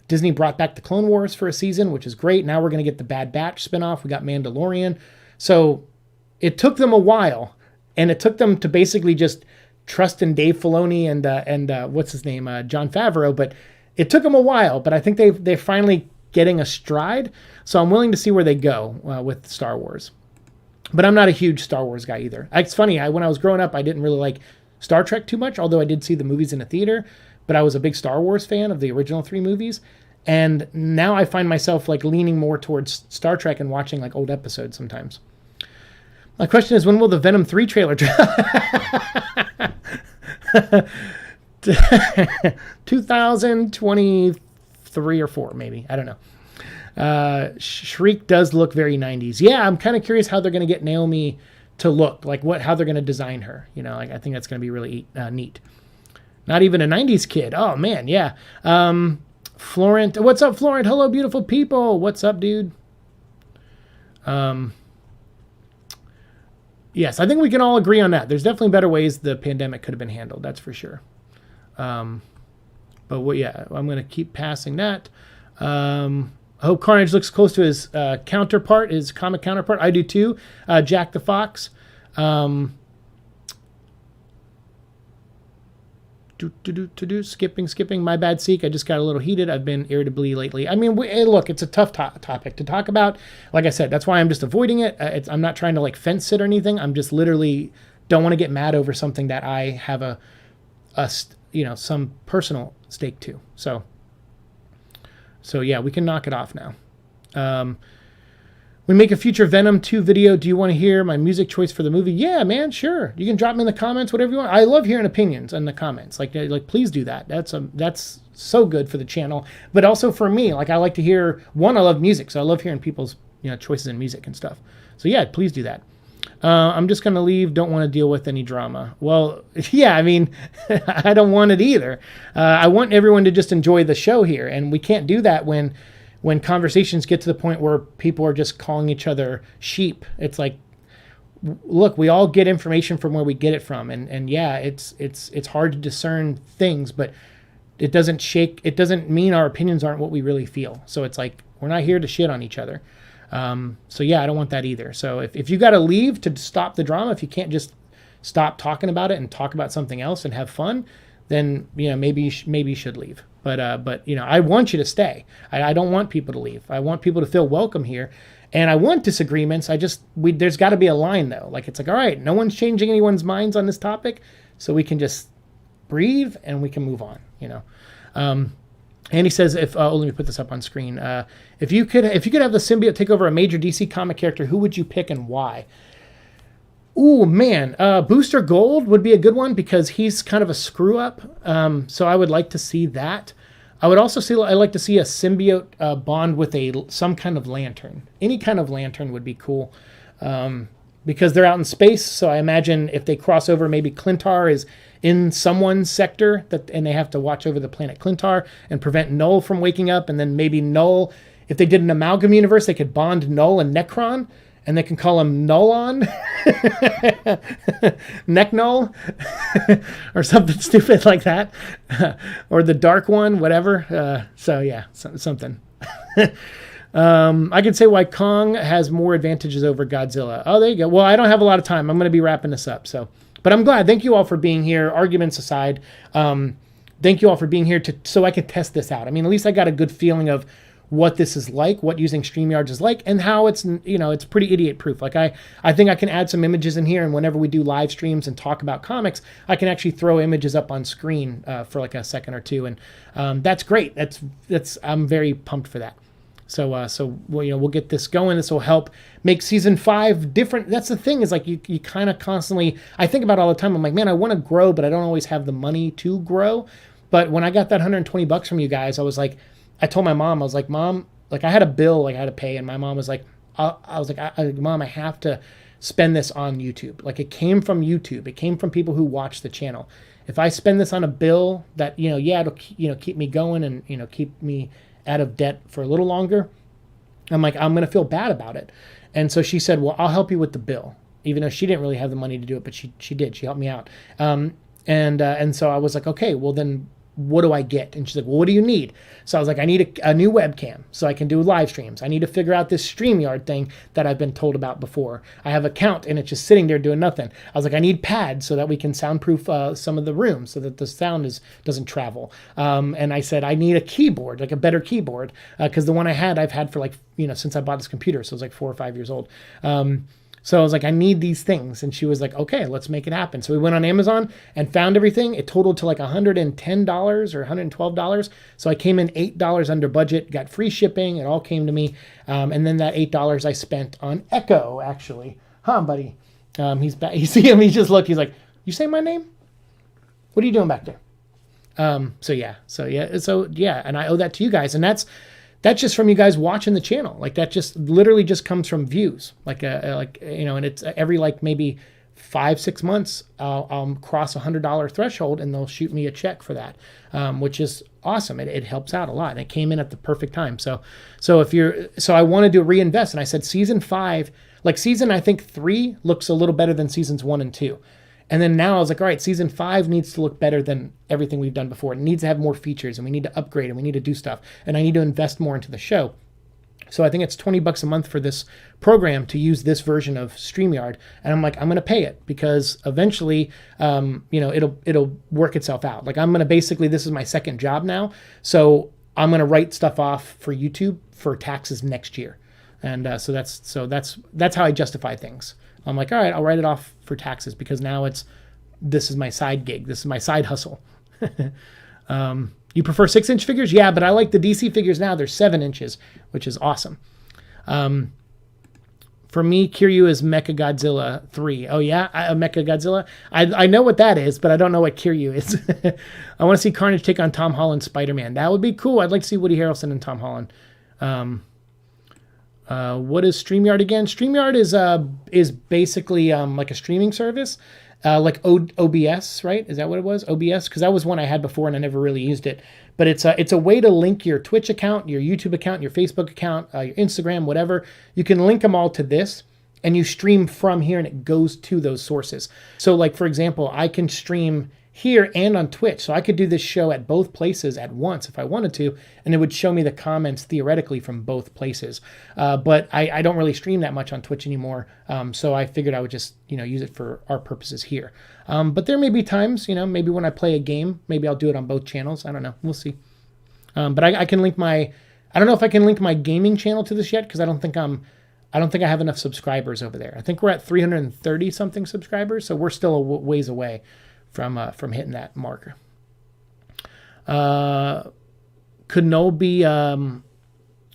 Disney brought back the Clone Wars for a season, which is great. Now we're going to get the Bad Batch spinoff. We got Mandalorian. So it took them a while, and it took them to basically just trust in Dave Filoni and what's his name, Jon Favreau. But it took them a while, but I think they're finally getting a stride. So I'm willing to see where they go with Star Wars. But I'm not a huge Star Wars guy either. It's funny, when I was growing up, I didn't really like Star Trek too much, although I did see the movies in a theater, but I was a big Star Wars fan of the original 3 movies. And now I find myself like leaning more towards Star Trek and watching like old episodes sometimes. My question is, when will the Venom 3 trailer drop? 2023 or 4, maybe. I don't know. Shriek does look very 90s. Yeah, I'm kind of curious how they're going to get Naomi to look, like how they're going to design her. I think that's going to be really neat. Not even a 90s kid. Oh man, yeah. Florent, what's up, Florent? Hello, beautiful people. What's up, dude? Yes, I think we can all agree on that. There's definitely better ways the pandemic could have been handled. That's for sure. I'm going to keep passing that. I hope Carnage looks close to his counterpart, his comic counterpart. I do too. Jack the Fox. Skipping. My bad, Seek. I just got a little heated. I've been irritably lately. I mean, look, it's a tough topic to talk about. Like I said, that's why I'm just avoiding it. I'm not trying to like fence sit or anything. I'm just literally don't want to get mad over something that I have some personal stake to. So yeah, we can knock it off now. We make a future Venom 2 video. Do you want to hear my music choice for the movie? Yeah, man, sure. You can drop me in the comments, whatever you want. I love hearing opinions in the comments. Like please do that. That's so good for the channel, but also for me. Like I like to hear, I love music, so I love hearing people's choices in music and stuff. So yeah, please do that. I'm just going to leave. Don't want to deal with any drama. Well, yeah, I mean, I don't want it either. I want everyone to just enjoy the show here, and we can't do that when conversations get to the point where people are just calling each other sheep. It's like, look, we all get information from where we get it from. And yeah, it's hard to discern things, but it doesn't mean our opinions aren't what we really feel. So it's like, we're not here to shit on each other. So yeah, I don't want that either. So if you got to leave to stop the drama, if you can't just stop talking about it and talk about something else and have fun, then, maybe you should leave. But I want you to stay. I don't want people to leave. I want people to feel welcome here. And I want disagreements. There's got to be a line though. Like, it's like, all right, no one's changing anyone's minds on this topic. So we can just breathe and we can move on, and he says, let me put this up on screen. If you could have the symbiote take over a major DC comic character, who would you pick and why? Ooh, man, Booster Gold would be a good one because he's kind of a screw up. So I would like to see that. I would also like to see a symbiote bond with some kind of lantern. Any kind of lantern would be cool. Because they're out in space. So I imagine if they cross over, maybe Clintar is in someone's sector and they have to watch over the planet Clintar and prevent Null from waking up. And then maybe Null, if they did an amalgam universe, they could bond Null and Necron. And they can call him Nullon, Neck Null, or something stupid like that, or the Dark One, whatever. So yeah, something. I can say why Kong has more advantages over Godzilla. Oh, there you go. Well, I don't have a lot of time. I'm going to be wrapping this up. But I'm glad. Thank you all for being here. Arguments aside, thank you all for being here so I could test this out. I mean, at least I got a good feeling of what this is like, what using StreamYard is like, and how it's pretty idiot proof. Like I think I can add some images in here, and whenever we do live streams and talk about comics, I can actually throw images up on screen for like a second or two, and that's great. I'm very pumped for that. So we'll get this going. This will help make season 5 different. That's the thing, is like you kind of constantly, I think about it all the time. I'm like, man, I want to grow, but I don't always have the money to grow. But when I got that $120 from you guys, I was like, I told my mom, I was like, Mom, like I had a bill like I had to pay, and my mom was like, Mom, I have to spend this on YouTube. Like, it came from YouTube. It came from people who watch the channel. If I spend this on a bill that, it'll, keep me going and, keep me out of debt for a little longer, I'm like, I'm going to feel bad about it. And so she said, well, I'll help you with the bill, even though she didn't really have the money to do it, but she did. She helped me out. And so I was like, okay, well then, what do I get? And she's like, well, what do you need? So I was like, I need a new webcam so I can do live streams. I need to figure out this StreamYard thing that I've been told about before. I have a count and it's just sitting there doing nothing. I was like, I need pads so that we can soundproof some of the rooms so that the sound doesn't travel. And I said, I need a keyboard, like a better keyboard, because the one I've had for like, since I bought this computer. So it was like 4 or 5 years old. So I was like, I need these things. And she was like, okay, let's make it happen. So we went on Amazon and found everything. It totaled to like $110 or $112. So I came in $8 under budget, got free shipping. It all came to me. And then that $8 I spent on Echo, actually. Huh, buddy? He's back. You see him? He just looked. He's like, you say my name? What are you doing back there? So yeah. And I owe that to you guys. And that's just from you guys watching the channel. Like, that just literally just comes from views. And it's every like maybe 5-6 months, I'll cross $100 threshold and they'll shoot me a check for that, which is awesome. It helps out a lot. And it came in at the perfect time. So I wanted to reinvest. And I said, season 5, like season, I think 3 looks a little better than seasons 1 and 2. And then now I was like, all right, season 5 needs to look better than everything we've done before. It needs to have more features, and we need to upgrade, and we need to do stuff. And I need to invest more into the show. So I think it's $20 a month for this program to use this version of StreamYard. And I'm like, I'm going to pay it because eventually, it'll work itself out. Like, I'm going to basically, this is my second job now. So I'm going to write stuff off for YouTube for taxes next year. And so that's how I justify things. I'm like, all right, I'll write it off for taxes because now this is my side gig. This is my side hustle. You prefer 6-inch figures? Yeah, but I like the DC figures now. They're 7 inches, which is awesome. For me, Kiryu is Mechagodzilla 3. Oh, yeah? Mechagodzilla? I know what that is, but I don't know what Kiryu is. I want to see Carnage take on Tom Holland's Spider-Man. That would be cool. I'd like to see Woody Harrelson and Tom Holland. What is StreamYard again? StreamYard is basically like a streaming service, like OBS, right? Is that what it was? OBS? Because that was one I had before and I never really used it. But it's a way to link your Twitch account, your YouTube account, your Facebook account, your Instagram, whatever. You can link them all to this, and you stream from here, and it goes to those sources. So, like, for example, I can stream here and on Twitch. So I could do this show at both places at once if I wanted to, and it would show me the comments theoretically from both places. But I don't really stream that much on Twitch anymore, so I figured I would just use it for our purposes here. But there may be times, maybe when I play a game, maybe I'll do it on both channels. I don't know. We'll see. But I can link I don't know if I can link my gaming channel to this yet, because I don't think I have enough subscribers over there. I think we're at 330 something subscribers, so we're still a ways away from hitting that marker. Could Noel be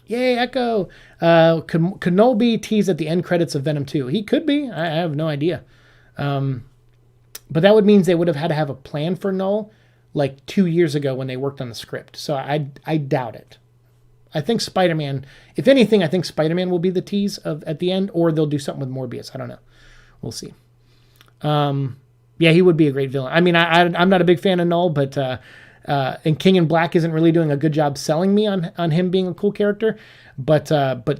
yay Echo? Could Noel be teased at the end credits of Venom 2? He could be. I have no idea. But that would mean they would have had to have a plan for Noel like 2 years ago when they worked on the script. So I doubt it. I think Spider-Man, if anything, I think Spider-Man will be the tease at the end, or they'll do something with Morbius. I don't know. We'll see. Yeah, he would be a great villain. I mean, I'm not a big fan of Null, but and King in Black isn't really doing a good job selling me on him being a cool character. But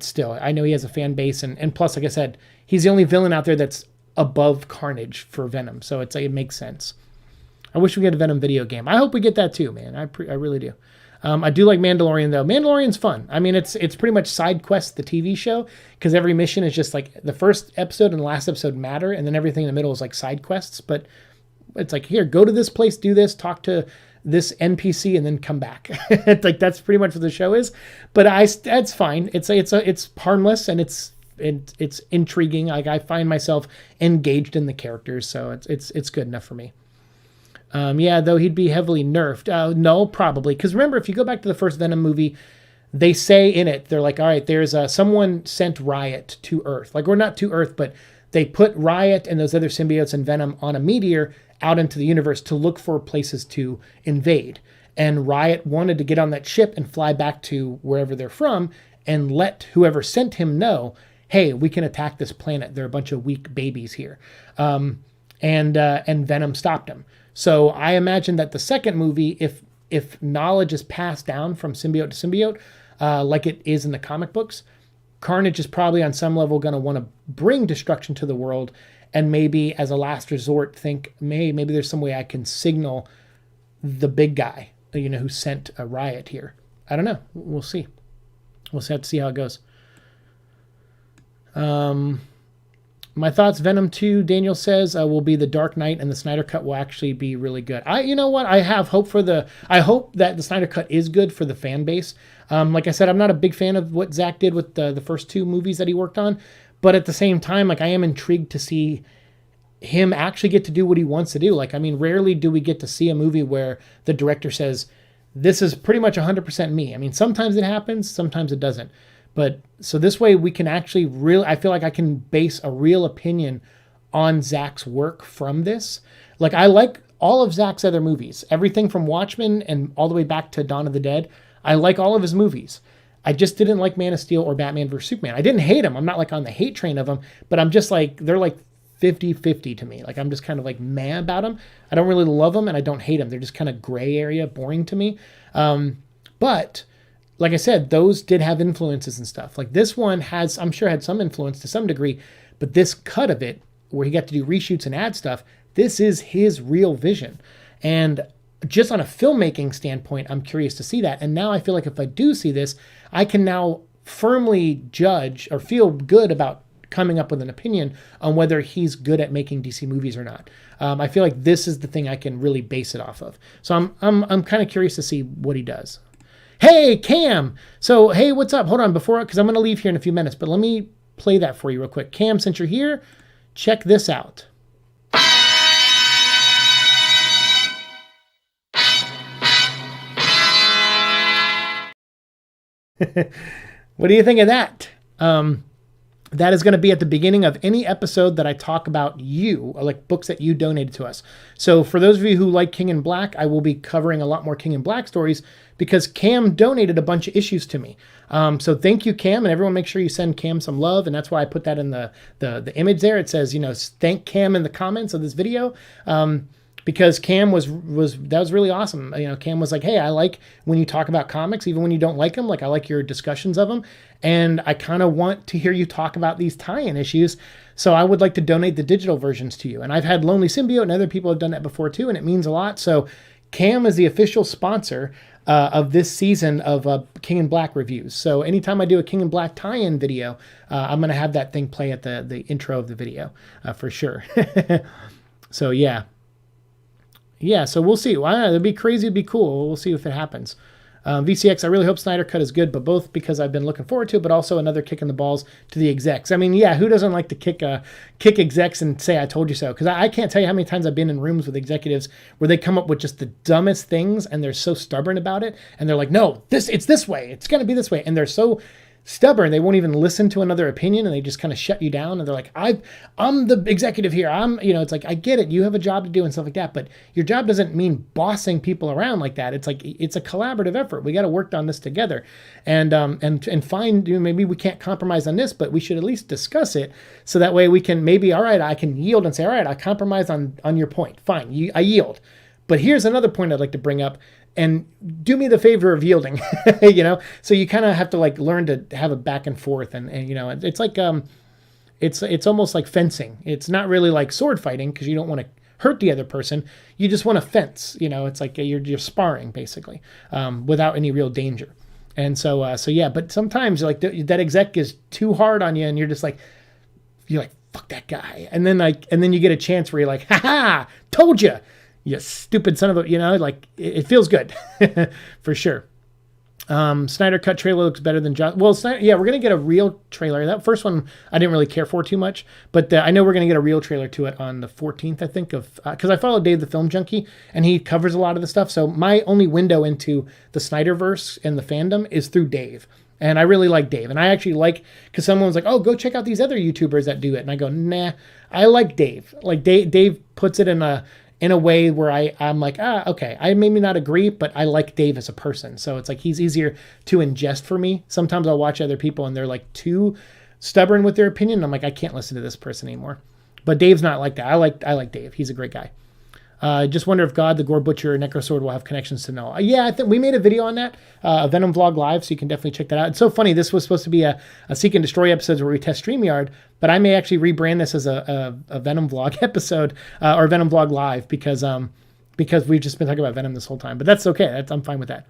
still, I know he has a fan base, and plus, like I said, he's the only villain out there that's above Carnage for Venom, so it makes sense. I wish we get a Venom video game. I hope we get that too, man. I really do. I do like Mandalorian though. Mandalorian's fun. I mean, it's pretty much Side Quest, the TV show, because every mission is just like the first episode and the last episode matter, and then everything in the middle is like side quests. But it's like, here, go to this place, do this, talk to this NPC, and then come back. Like that's pretty much what the show is. But that's fine. It's harmless and it's intriguing. Like I find myself engaged in the characters, so it's good enough for me. Yeah, though he'd be heavily nerfed. No, probably. Because remember, if you go back to the first Venom movie, they say in it, they're like, all right, there's someone sent Riot to Earth. Like, we're not to Earth, but they put Riot and those other symbiotes and Venom on a meteor out into the universe to look for places to invade. And Riot wanted to get on that ship and fly back to wherever they're from and let whoever sent him know, hey, we can attack this planet. There are a bunch of weak babies here. And Venom stopped him. So I imagine that the second movie, if knowledge is passed down from symbiote to symbiote, like it is in the comic books, Carnage is probably on some level going to want to bring destruction to the world, and maybe as a last resort think, maybe there's some way I can signal the big guy, who sent a Riot here. I don't know. We'll see. We'll have to see how it goes. My thoughts, Venom 2, Daniel says, will be the Dark Knight, and the Snyder Cut will actually be really good. You know what? I have hope I hope that the Snyder Cut is good for the fan base. Like I said, I'm not a big fan of what Zack did with the first two movies that he worked on, but at the same time, like I am intrigued to see him actually get to do what he wants to do. Like, I mean, rarely do we get to see a movie where the director says, this is pretty much 100% me. I mean, sometimes it happens, sometimes it doesn't. But so this way we can actually I feel like I can base a real opinion on Zack's work from this. Like I like all of Zack's other movies, everything from Watchmen and all the way back to Dawn of the Dead. I like all of his movies. I just didn't like Man of Steel or Batman vs. Superman. I didn't hate them. I'm not like on the hate train of them, but I'm just like, they're like 50-50 to me. Like I'm just kind of like meh about them. I don't really love them and I don't hate them. They're just kind of gray area, boring to me. But like I said, those did have influences and stuff. Like this one I'm sure had some influence to some degree, but this cut of it, where he got to do reshoots and add stuff, this is his real vision. And just on a filmmaking standpoint, I'm curious to see that. And now I feel like if I do see this, I can now firmly judge or feel good about coming up with an opinion on whether he's good at making DC movies or not. I feel like this is the thing I can really base it off of. So I'm kind of curious to see what he does. Hey, Cam. So, hey, what's up? Hold on, because I'm going to leave here in a few minutes, but let me play that for you real quick. Cam, since you're here, check this out. What do you think of that? That is going to be at the beginning of any episode that I talk about you, or like books that you donated to us. So for those of you who like King in Black, I will be covering a lot more King in Black stories because Cam donated a bunch of issues to me. So thank you, Cam, and everyone make sure you send Cam some love. And that's why I put that in the image there. It says, thank Cam in the comments of this video. Because Cam was really awesome. Cam was like, hey, I like when you talk about comics, even when you don't like them. Like, I like your discussions of them. And I kind of want to hear you talk about these tie-in issues. So I would like to donate the digital versions to you. And I've had Lonely Symbiote and other people have done that before too. And it means a lot. So Cam is the official sponsor of this season of King in Black reviews. So anytime I do a King in Black tie-in video, I'm going to have that thing play at the intro of the video for sure. So yeah. Yeah, so we'll see. Well, it'd be crazy. It'd be cool. We'll see if it happens. VCX, I really hope Snyder Cut is good, but both because I've been looking forward to it, but also another kick in the balls to the execs. I mean, yeah, who doesn't like to kick execs and say, I told you so? Because I can't tell you how many times I've been in rooms with executives where they come up with just the dumbest things and they're so stubborn about it. And they're like, no, it's this way. It's going to be this way. And they're so stubborn, they won't even listen to another opinion, and they just kind of shut you down. And they're like, I'm the executive here. It's like, I get it. You have a job to do and stuff like that, but your job doesn't mean bossing people around like that. It's like, it's a collaborative effort. We got to work on this together and find, maybe we can't compromise on this, but we should at least discuss it. So that way we can maybe, all right, I can yield and say, all right, I compromise on your point. Fine. I yield. But here's another point I'd like to bring up. And do me the favor of yielding, So you kind of have to like learn to have a back and forth, and it's like it's almost like fencing. It's not really like sword fighting because you don't want to hurt the other person. You just want to fence. It's like you're sparring basically without any real danger. And so yeah. But sometimes like that exec is too hard on you, and you're like fuck that guy, and then you get a chance where you're like, ha ha, told you. You stupid son of a, it feels good for sure. Snyder Cut trailer looks better than John. Well, we're going to get a real trailer. That first one I didn't really care for too much, but I know we're going to get a real trailer to it on the 14th, I think, because I follow Dave the Film Junkie and he covers a lot of the stuff. So my only window into the Snyderverse and the fandom is through Dave. And I really like Dave. And I actually because someone was like, oh, go check out these other YouTubers that do it. And I go, nah, I like Dave. Like Dave puts it in a way where I'm like, okay, I maybe not agree, but I like Dave as a person. So it's like he's easier to ingest for me. Sometimes I'll watch other people and they're like too stubborn with their opinion. I'm like, I can't listen to this person anymore. But Dave's not like that. I like Dave. He's a great guy. Just wonder if God, the Gore Butcher, Necrosword will have connections to Noah. Yeah, I think we made a video on that, a Venom vlog live, so you can definitely check that out. It's so funny. This was supposed to be a Seek and Destroy episodes where we test StreamYard, but I may actually rebrand this as a Venom vlog episode or Venom vlog live because we've just been talking about Venom this whole time. But that's okay. I'm fine with that.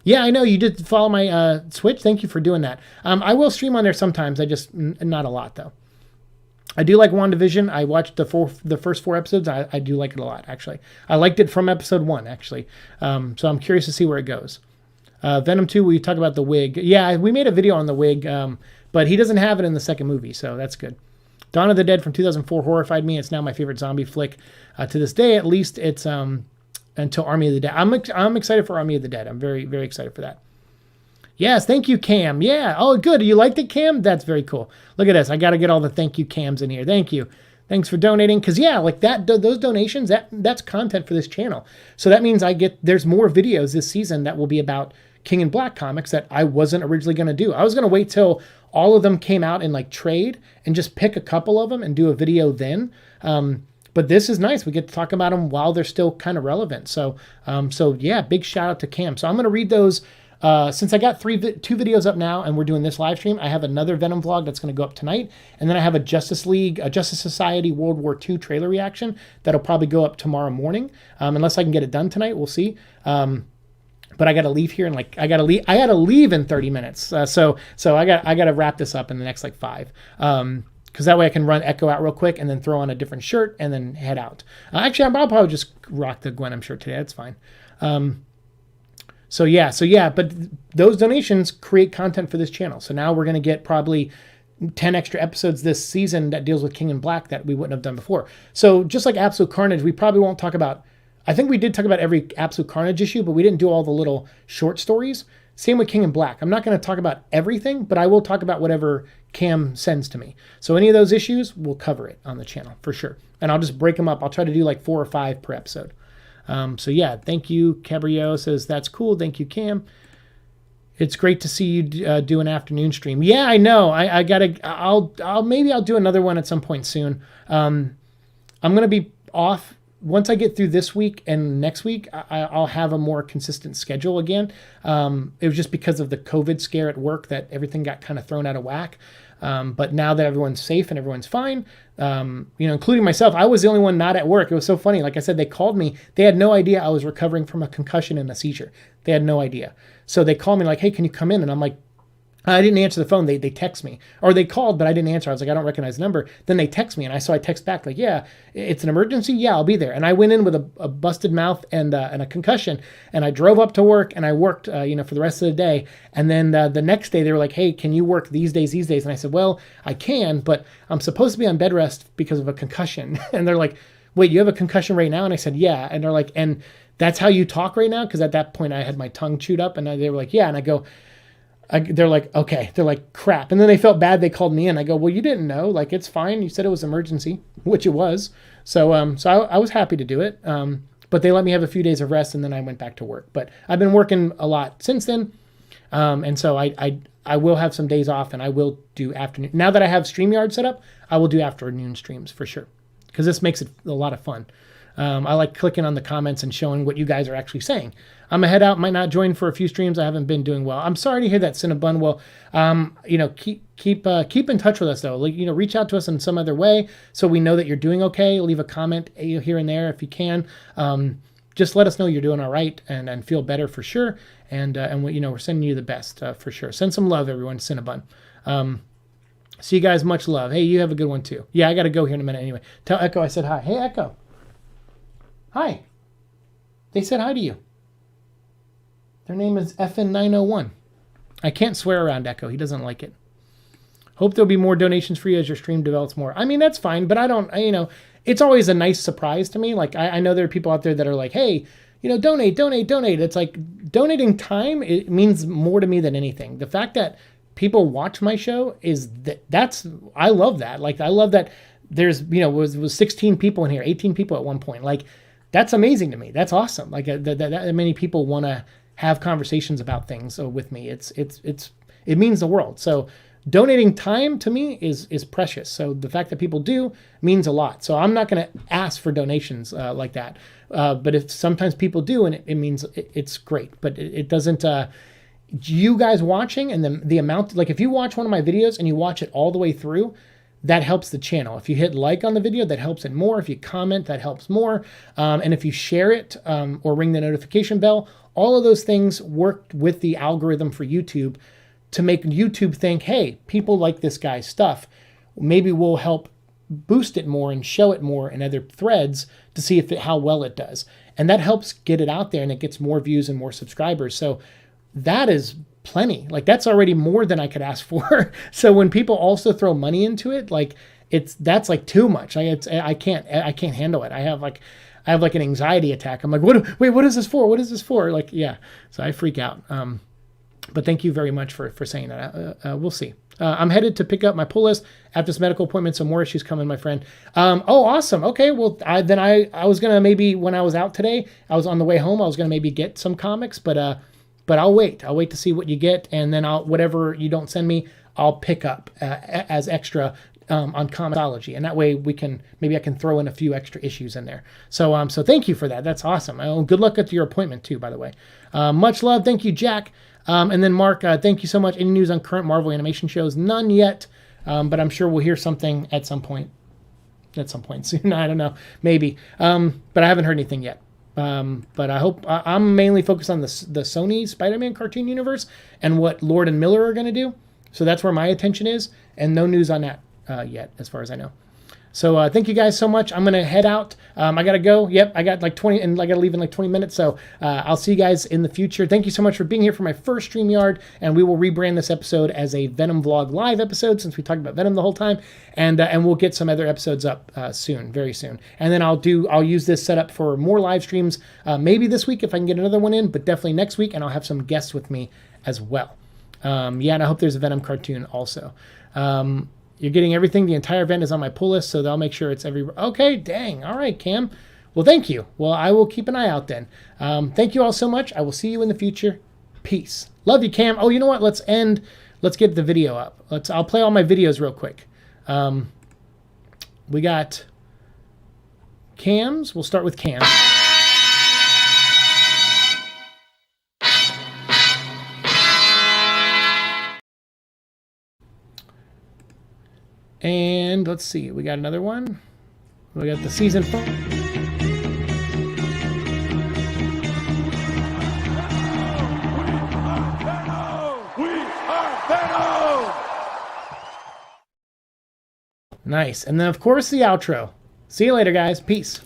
Yeah, I know you did follow my Switch. Thank you for doing that. I will stream on there sometimes. Not a lot though. I do like WandaVision. I watched the first 4 episodes. I do like it a lot, actually. I liked it from episode 1, actually. So I'm curious to see where it goes. Venom 2, we talk about the wig. Yeah, we made a video on the wig, but he doesn't have it in the second movie, so that's good. Dawn of the Dead from 2004 horrified me. It's now my favorite zombie flick. To this day, at least, it's until Army of the Dead. I'm excited for Army of the Dead. I'm very, very excited for that. Yes, thank you, Cam. Yeah. Oh, good. You liked it, Cam? That's very cool. Look at this. I got to get all the thank you Cams in here. Thank you. Thanks for donating. Because, yeah, like those donations, that's content for this channel. So that means there's more videos this season that will be about King in Black comics that I wasn't originally going to do. I was going to wait till all of them came out in like trade and just pick a couple of them and do a video then. But this is nice. We get to talk about them while they're still kind of relevant. So yeah, big shout out to Cam. So I'm going to read those. Since I got 2 videos up now and we're doing this live stream, I have another Venom vlog that's going to go up tonight. And then I have a Justice Society World War II trailer reaction that'll probably go up tomorrow morning. Unless I can get it done tonight, we'll see. But I got to leave here and I got to leave in 30 minutes. So I got to wrap this up in the next 5. Because that way I can run Echo out real quick and then throw on a different shirt and then head out. Actually, I'll probably just rock the Gwenem shirt today. That's fine. So yeah, but those donations create content for this channel. So now we're going to get probably 10 extra episodes this season that deals with King in Black that we wouldn't have done before. So just like Absolute Carnage, we probably won't talk about, I think we did talk about every Absolute Carnage issue, but we didn't do all the little short stories. Same with King in Black. I'm not going to talk about everything, but I will talk about whatever Cam sends to me. So any of those issues, we'll cover it on the channel for sure. And I'll just break them up. I'll try to do like 4 or 5 per episode. So yeah, thank you. Cabrillo says, that's cool. Thank you, Cam. It's great to see you do an afternoon stream. Yeah, I know. Maybe I'll do another one at some point soon. I'm going to be off. Once I get through this week and next week, I'll have a more consistent schedule again. It was just because of the COVID scare at work that everything got kind of thrown out of whack. But now that everyone's safe and everyone's fine, including myself, I was the only one not at work. It was so funny. Like I said, they called me. They had no idea I was recovering from a concussion and a seizure. They had no idea. So they called me like, hey, can you come in? And I'm like, I didn't answer the phone. They text me. Or they called, but I didn't answer. I was like, I don't recognize the number. Then they text me, and I text back like, yeah, it's an emergency. Yeah, I'll be there. And I went in with a busted mouth and a concussion, and I drove up to work, and I worked, for the rest of the day. And then the next day, they were like, hey, can you work these days? And I said, well, I can, but I'm supposed to be on bed rest because of a concussion. And they're like, wait, you have a concussion right now? And I said, yeah. And they're like, and that's how you talk right now? Because at that point, I had my tongue chewed up, and they were like, yeah. And I go, they're like, okay. They're like, crap. And then they felt bad. They called me in. I go, well, you didn't know. Like, it's fine. You said it was emergency, which it was. So I was happy to do it. But they let me have a few days of rest, and then I went back to work. But I've been working a lot since then. And so I will have some days off, and I will do afternoon. Now that I have StreamYard set up, I will do afternoon streams for sure, because this makes it a lot of fun. I like clicking on the comments and showing what you guys are actually saying. I'm a head out, might not join for a few streams. I haven't been doing well. I'm sorry to hear that, Cinnabon. Well, keep in touch with us though. Like, reach out to us in some other way so we know that you're doing okay. Leave a comment here and there if you can. Just let us know you're doing all right and feel better for sure. And we're sending you the best for sure. Send some love, everyone. Cinnabon. See you guys. Much love. Hey, you have a good one too. Yeah, I got to go here in a minute anyway. Tell Echo I said hi. Hey, Echo. Hi. They said hi to you. Their name is FN901. I can't swear around Echo. He doesn't like it. Hope there'll be more donations for you as your stream develops more. I mean, that's fine, but it's always a nice surprise to me. Like, I know there are people out there that are like, hey, donate. It's like donating time, it means more to me than anything. The fact that people watch my show I love that. Like, I love that there's, was 16 people in here, 18 people at one point. Like, that's amazing to me. That's awesome. Like that many people want to have conversations about things with me. It means the world. So donating time to me is precious. So the fact that people do means a lot. So I'm not going to ask for donations like that. But if sometimes people do, and it means it's great. But it doesn't. You guys watching and the amount, like if you watch one of my videos and you watch it all the way through, that helps the channel. If you hit like on the video, that helps it more. If you comment, that helps more. And if you share it or ring the notification bell, all of those things work with the algorithm for YouTube to make YouTube think, hey, people like this guy's stuff. Maybe we'll help boost it more and show it more in other threads to see how well it does. And that helps get it out there, and it gets more views and more subscribers. So that is plenty. Like, that's already more than I could ask for. So when people also throw money into it, like that's like too much. I can't handle it. I have like an anxiety attack. I'm like, what is this for? What is this for? Like, yeah. So I freak out. But thank you very much for saying that. We'll see. I'm headed to pick up my pull list after this medical appointment. Some more issues coming, my friend. Oh, awesome. Okay. Well, I was going to maybe, when I was out today, I was on the way home, I was going to maybe get some comics, but I'll wait. I'll wait to see what you get, and then whatever you don't send me, I'll pick up as extra on Comixology, and that way I can throw in a few extra issues in there. So thank you for that. That's awesome. Good luck at your appointment too, by the way. Much love. Thank you, Jack. And then Mark, thank you so much. Any news on current Marvel animation shows? None yet, but I'm sure we'll hear something at some point soon. I don't know, maybe, but I haven't heard anything yet. But I hope I'm mainly focused on the Sony Spider-Man cartoon universe and what Lord and Miller are going to do. So that's where my attention is, and no news on that yet, as far as I know. So thank you guys so much. I'm going to head out. I got to go. Yep, I got like 20, and I got to leave in like 20 minutes. So I'll see you guys in the future. Thank you so much for being here for my first StreamYard, and we will rebrand this episode as a Venom Vlog Live episode, since we talked about Venom the whole time, and we'll get some other episodes up soon, very soon. And then I'll use this setup for more live streams, maybe this week if I can get another one in, but definitely next week, and I'll have some guests with me as well. Yeah, and I hope there's a Venom cartoon also. You're getting everything. The entire event is on my pull list, so they'll make sure it's every... Okay, dang. All right, Cam. Well, thank you. Well, I will keep an eye out then. Thank you all so much. I will see you in the future. Peace. Love you, Cam. Oh, you know what? Let's get the video up. I'll play all my videos real quick. We got Cam's. We'll start with Cam. And let's see, we got another one. We got the season 4. Nice. And then, of course, the outro. See you later, guys. Peace.